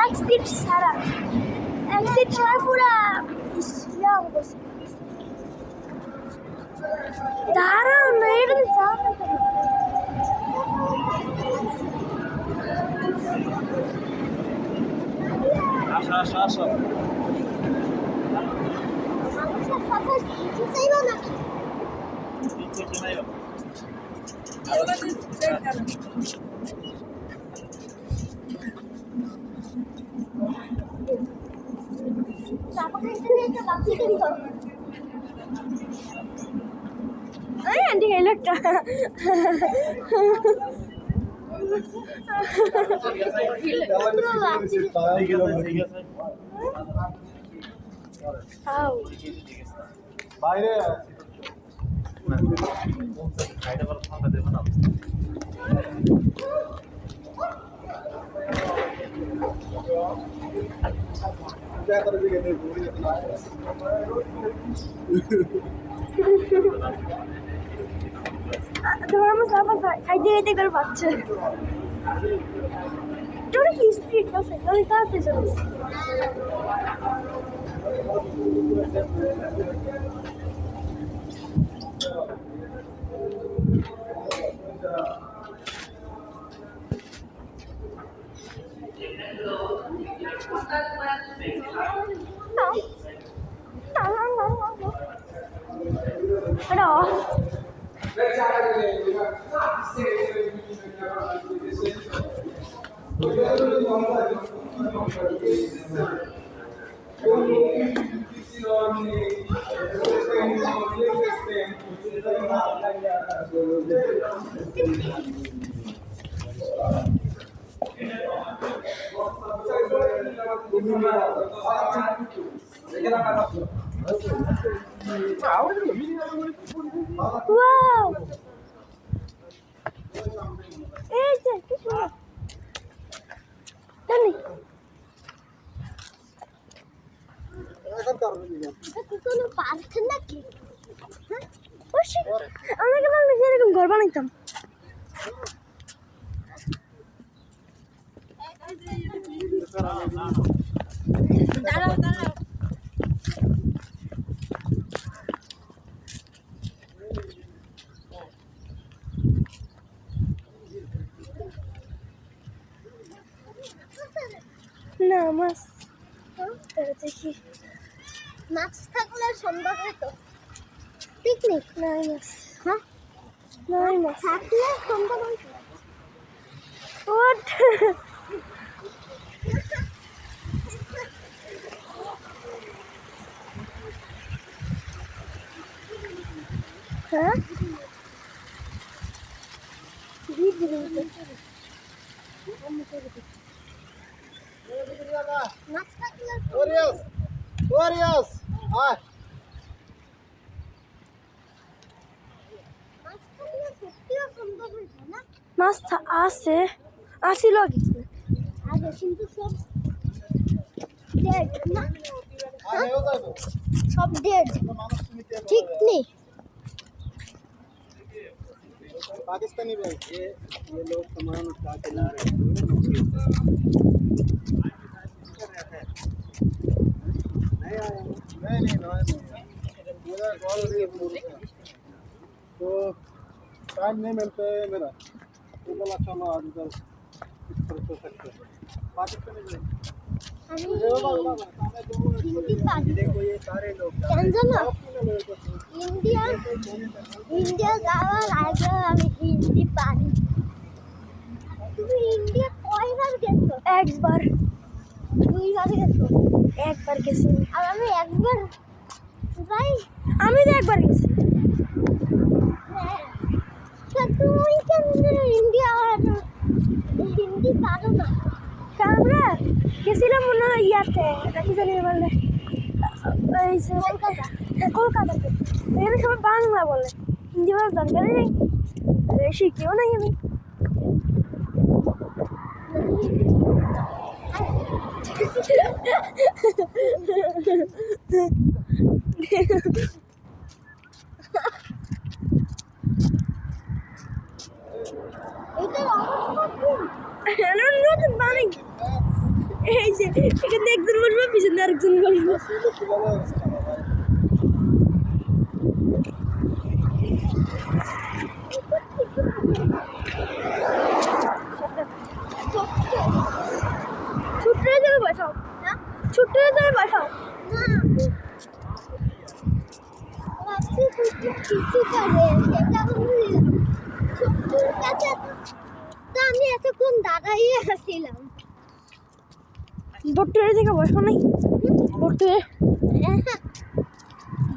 Speaker 1: এক সিট ছাড়া পুরা ইসলাম দাঁড়াও না এটা যাও না
Speaker 3: আসো
Speaker 2: মানুষের কথা কিছু চাইবা নাকি? চাপা খাইতে নিয়ে একটা বাচ্চা তৈরি করো।
Speaker 1: এই আন্টি গেল একটা আও
Speaker 3: বাইরে
Speaker 1: তোমার আমার চাপা খাইতে খাইতে করে পাচ্ছে তোর কি স্পিড আছে তাহলে তাড়াতাড়ি চলে এটা ওয়াও এই যে কি সুন্দর জানি
Speaker 2: এটা কি কোনো পার্ক নাকি? হ্যাঁ?
Speaker 1: অবশ্যই আমাকে বললে এরকম ঘর বানাইতাম
Speaker 4: দাঁড়াও দাঁড়াও
Speaker 1: না মাছ তারা দেখি
Speaker 2: মাছ থাকলে সুন্দর হতো। পিকনিক
Speaker 1: নাই মাছ
Speaker 2: হ্যাঁ
Speaker 1: নাই মাছ
Speaker 2: থাকলে সুন্দর হতো।
Speaker 1: ওঠ হ্যাঁ
Speaker 2: মাছ থাকলে
Speaker 3: ওরিয়াস ওরিয়াস আয়
Speaker 2: মাছ থাকলে সত্যিও সুন্দর হতো না?
Speaker 1: মাছ আছে আসিল কিছু
Speaker 2: আগে কিন্তু সব ডেড না?
Speaker 3: আমিও যাবো
Speaker 2: সব ডেড
Speaker 3: মানুষ নিতে
Speaker 2: ঠিক নেই।
Speaker 3: पाकिस्तानी भाई ये लोग सामान उठा के ला रहे हैं नहीं आया नहीं पूरा कॉल तो टाइम नहीं मिलता है मेरा तो बोला चलो आज उधर हो सकते हैं पाकिस्तानी भाई
Speaker 2: আমি
Speaker 3: देखो
Speaker 2: হিন্দি পারি
Speaker 3: ये सारे लोग
Speaker 2: কেন জানো? ইন্ডিয়া ইন্ডিয়া যাওয়ার আগে আমি হিন্দি পারি। তুমি ইন্ডিয়া কয়বার গেছো?
Speaker 1: একবার
Speaker 2: দুইবার গেছো।
Speaker 1: একবার গেছি
Speaker 2: আর আমি একবার যাই।
Speaker 1: আমি তো একবার গেছি
Speaker 2: হ্যাঁ। তা তুমি কেন ইন্ডিয়া হিন্দি পারো না?
Speaker 1: তা আমরা গেছিলাম মনে হয় ইয়াতে নাকি জানি বললে এই যে
Speaker 2: কলকাতা।
Speaker 1: হ্যাঁ কলকাতাতে এখানে সবাই বাংলা বলে হিন্দি বলার দরকারই নেই শিখিও নাই আমি
Speaker 2: এটার অবস্থা কি?
Speaker 1: নতুন বানাই এই যে এখানে একজন বলবো পিছনে আরেকজন বলবো ছোট্ট যাবে সব
Speaker 2: হ্যাঁ? দাঁড়িয়ে আসছিলাম।
Speaker 1: বট্টুরে থেকে বসো নাই বট্টুরে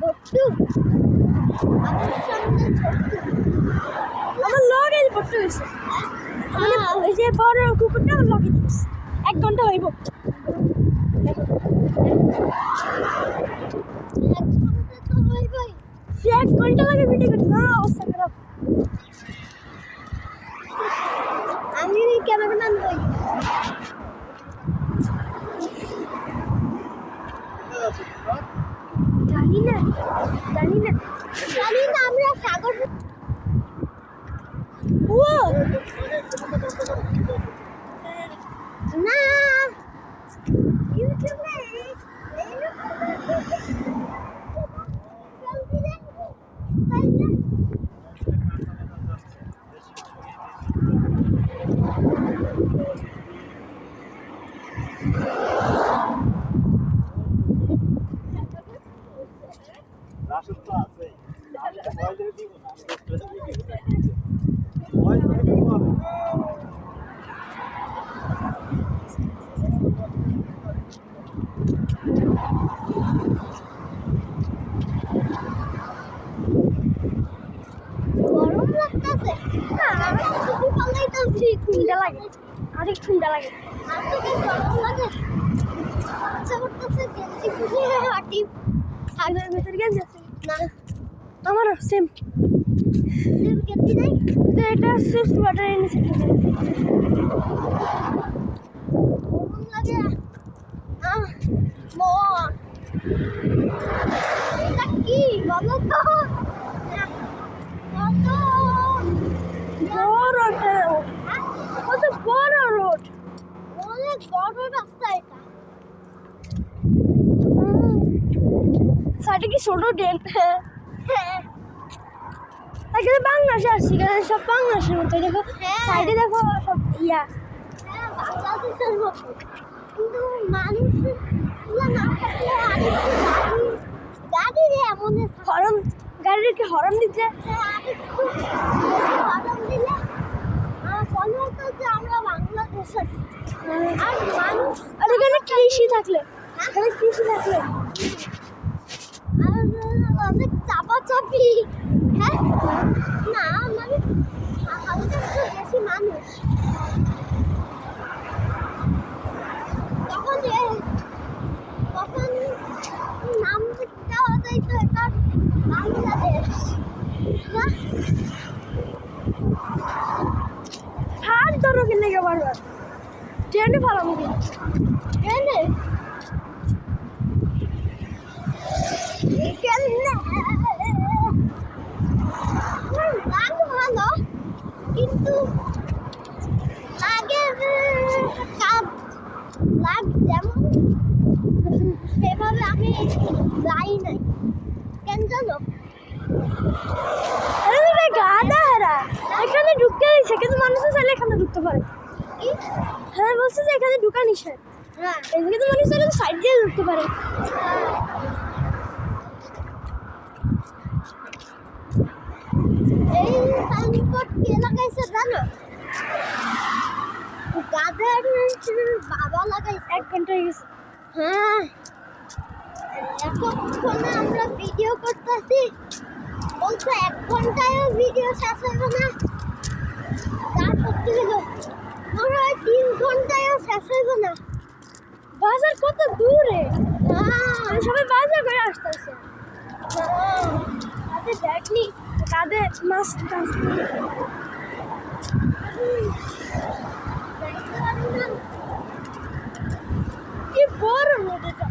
Speaker 2: বট্টু আমার সামনে ছোট্টু।
Speaker 1: আমার লগে বট্টু হয়েছে মানে ওই যে বড় কুকুরটা আমার লগে দিচ্ছে 1 ঘন্টা হইব
Speaker 2: এক ঘন্টা তো হইবই।
Speaker 1: সে 1 ঘন্টা লাগে ভিডিও করতে না অবস্থা খারাপ
Speaker 2: আমি ক্যামেরাম্যান হই।
Speaker 1: জানি না
Speaker 2: জানি না আমরা সাগর
Speaker 1: ও
Speaker 2: না ইউটিউবে
Speaker 3: রাশেদ তো আছে আমি তো ভয় ধরে দিব না ভয় ধরে দিব আমি
Speaker 2: গরম লাগতেছে। খুবই পালাইতেছি।
Speaker 1: ঠান্ডা লাগে অনেক ঠান্ডা লাগে
Speaker 2: আমাকে গরম লাগে। আচ্ছা করতেছে গেঞ্জি খুলে হাঁটি।
Speaker 1: আগের ভিতরে গেছে
Speaker 2: না
Speaker 1: আমারও সেম
Speaker 2: গেঞ্জি নাই।
Speaker 1: এটা সুইফট ওয়াটার এনেছে
Speaker 2: গরম লাগে। মন এটা কি বলো তো? কত
Speaker 1: বড় একটা রোড কত বড় রোড
Speaker 2: অনেক বড় রাস্তা এটা।
Speaker 1: সাইডে কি ছোট ড্রেন
Speaker 2: হ্যাঁ
Speaker 1: এখানে বাংলাদেশে আসছি এখানে সব বাংলাদেশের মতো দেখো
Speaker 2: হ্যাঁ।
Speaker 1: সাইডে দেখো সব ইয়া
Speaker 2: হ্যাঁ বাংলাদেশের মতো কিন্তু মানুষ না থাকলে আরেকটু গাড়ি রে এমন
Speaker 1: হরন গাড়ির কি হরন দিচ্ছে
Speaker 2: আরেকটু গরম দিলে মনে হতো যে আমরা বাংলাদেশে আছি। আর মানুষ
Speaker 1: আর এখানে কৃষি থাকলে এখানে কৃষি থাকলে
Speaker 2: আর অনেক চাপাচাপি। হ্যাঁ না মানে হালকা একটু বেশি মানুষ তখন নাম দেওয়া যাইতো এটা বাংলাদেশ না।
Speaker 1: হাত ধরো কিনে গে বারবার ট্রেনে ফালাবো কি
Speaker 2: ট্রেনে গান ভালো কিন্তু লাগে কাজ লাগ যেমন সেভাবে আমি যাই নাই কেন জানো?
Speaker 1: আরে গাদা হারা এখানে ঢুকতে দিচ্ছে কিন্তু মানুষও চাইলে এখানে ঢুকতে পারে
Speaker 2: কি?
Speaker 1: হ্যাঁ বলছে যে এখানে ঢুকা নিষেধ
Speaker 2: হ্যাঁ
Speaker 1: এদিকে তো মানুষ চাইলে সাইড দিয়ে ঢুকতে পারে
Speaker 2: এই সাইনবোর্ড কে লাগাইছে জানো? গাধার বাবা লাগাইছে।
Speaker 1: 1 ঘন্টা হয়ে গেছে
Speaker 2: হ্যাঁ এতক্ষণে আমরা ভিডিও করতেছি বলছে 1 ঘন্টায়ও ভিডিও শেষ হবে না। তার করতে গেল মনে হয় 3 ঘন্টায়ও শেষ হবে না।
Speaker 1: বাজার কত দূরে
Speaker 2: হ্যাঁ
Speaker 1: সবাই বাজার করে আসতেছে তাদের দেখনি তাদের মাছ কি বড় রোড এটা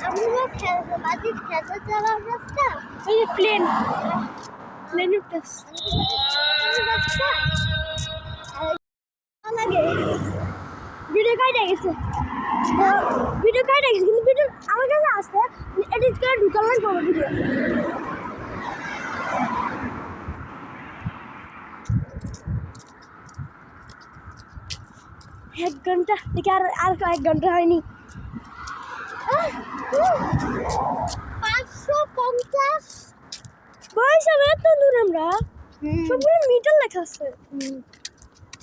Speaker 2: আমরা খেলতে বাজি খেলতে যাওয়ার রাস্তা
Speaker 1: এই যে প্লেন উঠতেছে
Speaker 2: রাস্তা লাগে
Speaker 1: ভিডিও কাটে গেছে ভিডিও কাটে গেছে কিন্তু ভিডিও আমার কাছে আসছে এডিট করে ঢুকাল না কোনো ভিডিও এক ঘন্টা দেখি আর 1 ঘন্টা হয়নি
Speaker 2: 550
Speaker 1: পয়সা এত দূর আমরা সবগুলো মিটার লেখা আছে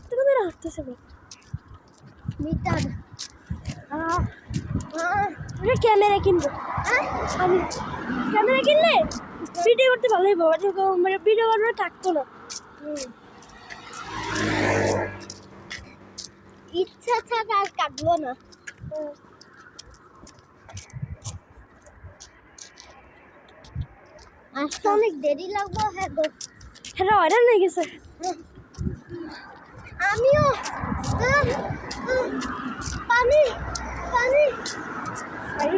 Speaker 1: তোকে ধরে হাঁটতেছে
Speaker 2: মিটার
Speaker 1: ওটা ক্যামেরা কিনবো আমি ক্যামেরা কিনলে ভিডিও করতে ভালোই পাবো মানে ভিডিও বানানো থাকতো না
Speaker 2: ইচ্ছা ছাড়া আর কাটবো না আসতে অনেক দেরি লাগবে হ্যাঁ গো
Speaker 1: হ্যাঁ অর্ডার নিয়ে গেছে
Speaker 2: আমিও পানি পানি
Speaker 1: পানি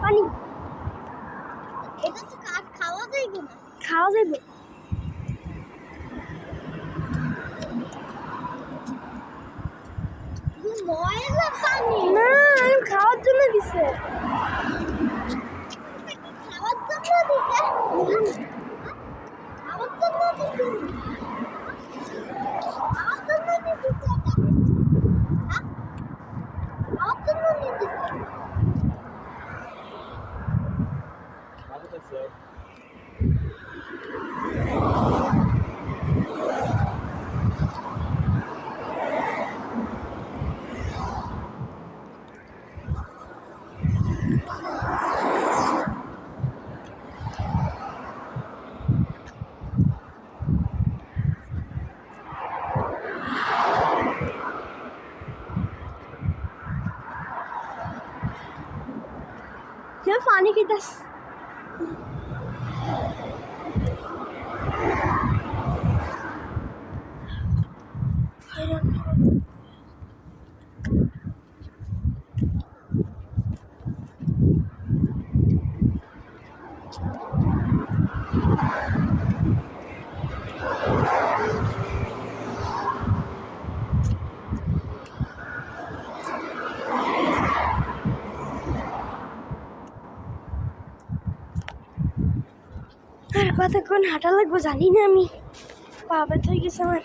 Speaker 1: পানি
Speaker 2: এটা তো কাঠ খাওয়া যায় না
Speaker 1: খাওয়া যাবে
Speaker 2: ময়লা পানি
Speaker 1: না আমি খাওয়ার জন্য দিছে
Speaker 2: খাওয়ার জন্য দিছে খাওয়ার জন্য দিছে খাওয়ার জন্য দিছে খাওয়ার জন্য দিছে
Speaker 1: क्या पानी की दस আর কতক্ষণ হাঁটা লাগবো জানি না আমি পা ব্যথা হয়ে গেছে আমার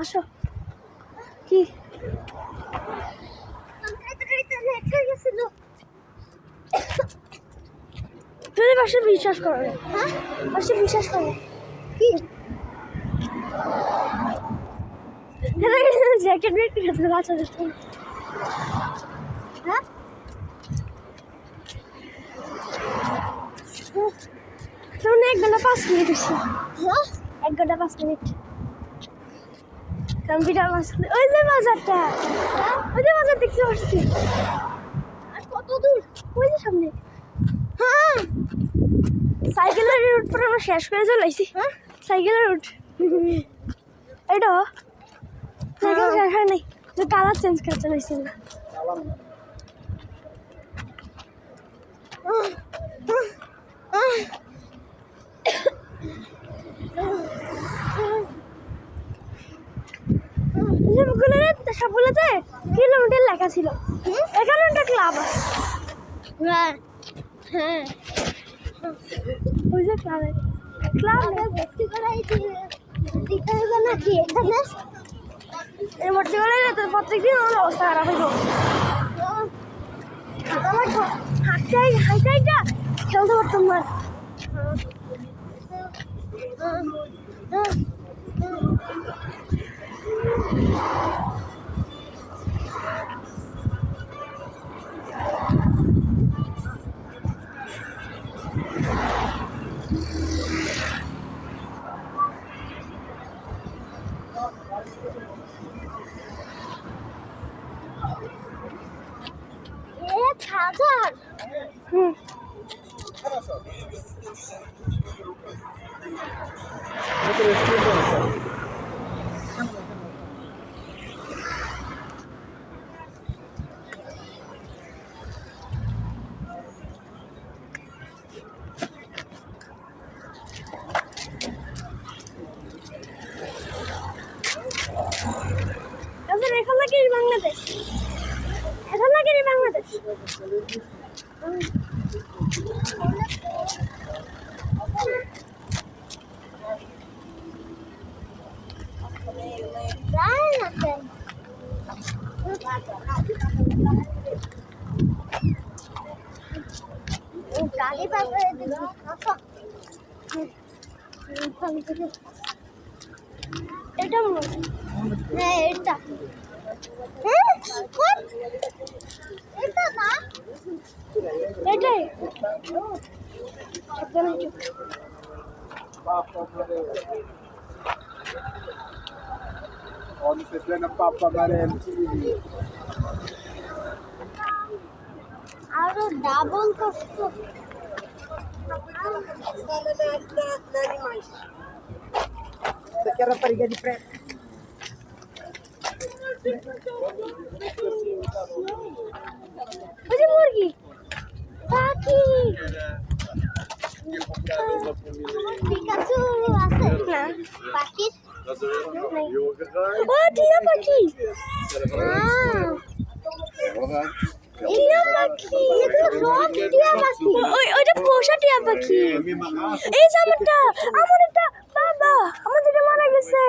Speaker 1: আসো কি তুমি পাশে বিশ্বাস করো
Speaker 2: হ্যাঁ
Speaker 1: পাশে বিশ্বাস করো
Speaker 2: কি
Speaker 1: জ্যাকেট বের করে
Speaker 2: হ্যাঁ
Speaker 1: শুনুন 1 ঘন্টা 5 মিনিট হয়েছে
Speaker 2: হ্যাঁ
Speaker 1: 1 ঘন্টা 5 মিনিট কম্পিউটার মাস ওই যে বাজারটা ওই যে বাজার দেখতে পাচ্ছি
Speaker 2: আর কত দূর
Speaker 1: ওই যে সামনে
Speaker 2: হ্যাঁ
Speaker 1: সাইকেলের রুট পরে আমরা শেষ করে চলে আসছি
Speaker 2: হ্যাঁ
Speaker 1: সাইকেলের রুট এটা সাইকেল শেষ হয় নাই কালার চেঞ্জ করে চলে আসছি না সবগুলোতে কিলোমিটার লেখা ছিল এখানে একটা ক্লাব আছে
Speaker 2: হ্যাঁ হ্যাঁ
Speaker 1: ওই যে ক্লাবে ক্লাব
Speaker 2: আমরা ভর্তি করাই দিতে হবে নাকি এখানে
Speaker 1: এই ভর্তি করে তো প্রত্যেকদিন আমার অবস্থা খারাপ হইব আমার হাঁটতে হাইটা খেলতে পারতাম না
Speaker 2: খাজার
Speaker 1: হুম এখন নাকি বাংলাদেশ এখন নাকি বাংলাদেশ
Speaker 2: গাড়ি পাবে
Speaker 1: এটা
Speaker 2: হ্যাঁ এটা এটা না
Speaker 1: এটাই
Speaker 3: Oggi si prende pappa Marenti.
Speaker 2: আরো ডাবল কষ্ট
Speaker 6: Quero rapariga de pré.
Speaker 1: ওই যে মুরগি পাখি
Speaker 2: পিকাচু আছে
Speaker 1: না
Speaker 2: পাখির
Speaker 1: ও টিয়া পাখি টিয়া পাখি
Speaker 2: সব টিয়া পাখি
Speaker 1: ওইটা পোষা টিয়া পাখি এই যে আমার একটা বাবা আমার যেটা মারা গেছে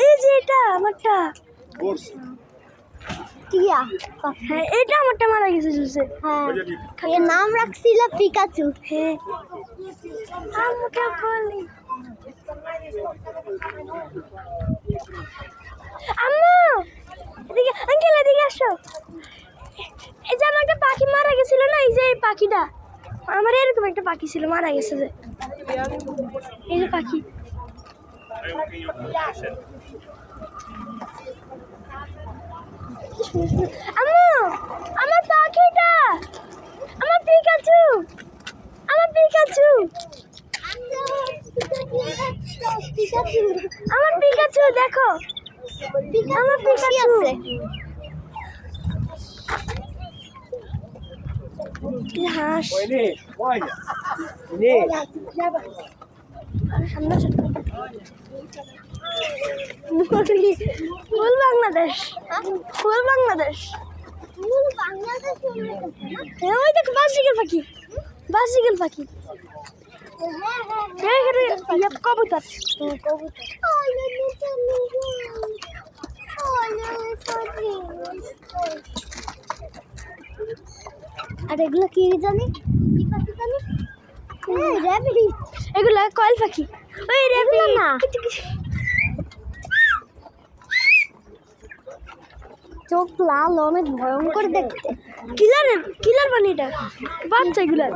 Speaker 1: এই যে এটা আমারটা
Speaker 2: টিয়া
Speaker 1: হ্যাঁ এটা আমারটা মারা গেছে জুসে
Speaker 2: হ্যাঁ এর নাম রাখছিল পিকাচু
Speaker 1: হ্যাঁ আমাকে বলি আম্মু এদিকে আঙ্কেল এদিকে আসো এই যে আমার একটা পাখি মারা গেছিল না এই যে এই পাখিটা আমার এরকম একটা পাখি ছিল মারা গেছে যে এই যে পাখি আম্মু আমার পাখিটা আমার পিকাচু আমার পিকাচু দেখো আমার পিকাচু
Speaker 2: আছে
Speaker 1: হাঁস
Speaker 6: Ini, olha. Ini.
Speaker 1: সামনে মুরগি ফুল বাংলাদেশ ফুল বাংলাদেশ
Speaker 2: ফুল বাংলাদেশ
Speaker 1: হ্যাঁ ওই দেখো বাজিগেল পাখি হ্যাঁ হ্যাঁ কবুতর
Speaker 2: আর এগুলো কি জানি কি পাখি জানি র্যাবিট
Speaker 1: এগুলা কয়েল পাখি ওই রেবি
Speaker 2: না। চোখ লাল অনেক ভয়ঙ্কর দেখতে।
Speaker 1: কিলার মানে এটা বাচ্চা গুলার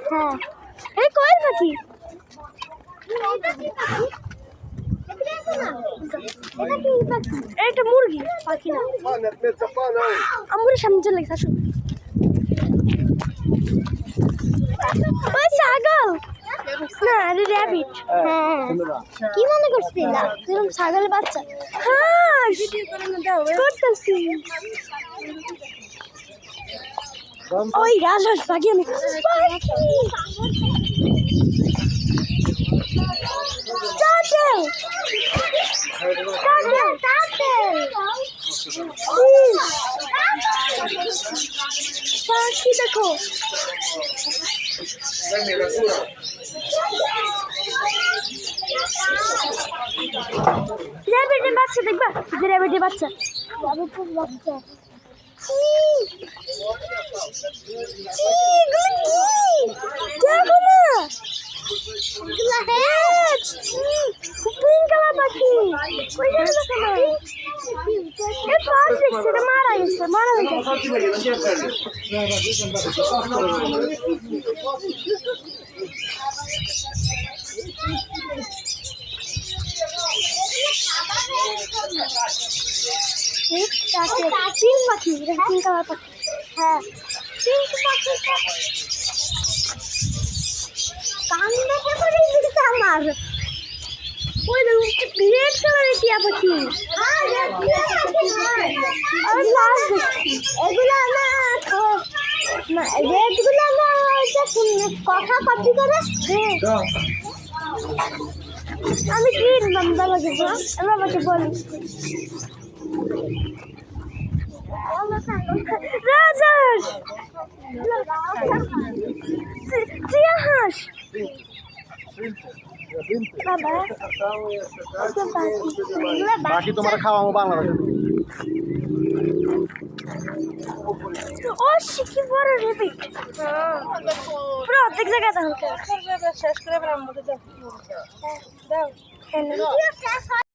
Speaker 2: হ্যাঁ
Speaker 1: এই কয়ের পাখি এটা মুরগি পাখি না আমার সামনে চলে গেছে আসুন ওই ছাগল না আরে র্যাবিট
Speaker 2: হ্যাঁ কি মনে করছিস তুই ছাগলের বাচ্চা?
Speaker 1: হাঁস করতেছি ওই রাজহাঁস পাখি আমি টাটেল পাখি দেখো র্যাবিটের বাচ্চা দেখবা র্যাবিটের বাচ্চা দেখো না পিঙ্ক কালার পাখি মারা গেছে পিঙ্ক পাখি পিঙ্ক কালার পাখি
Speaker 2: হ্যাঁ পিঙ্ক পাখি কান দেখে পড়ে গেছে আমার।
Speaker 1: ওই দেখো রেড কালারের টিয়া পাখি আমি লাস্ট দেখছি
Speaker 2: এগুলো না রেডগুলো না কথা কপি করে
Speaker 1: আমি কি নাম দাদা দেবো এবার আমাকে বলি রাজহাঁস টিয়া হাঁস বাবা
Speaker 3: বাকি তোমার খাওয়াবো বাংলাদেশে
Speaker 1: ও শিখি বড় রেবিট পুরো অর্ধেক জায়গায় তাহলে
Speaker 4: শেষ করে আমরা দাও
Speaker 1: দাও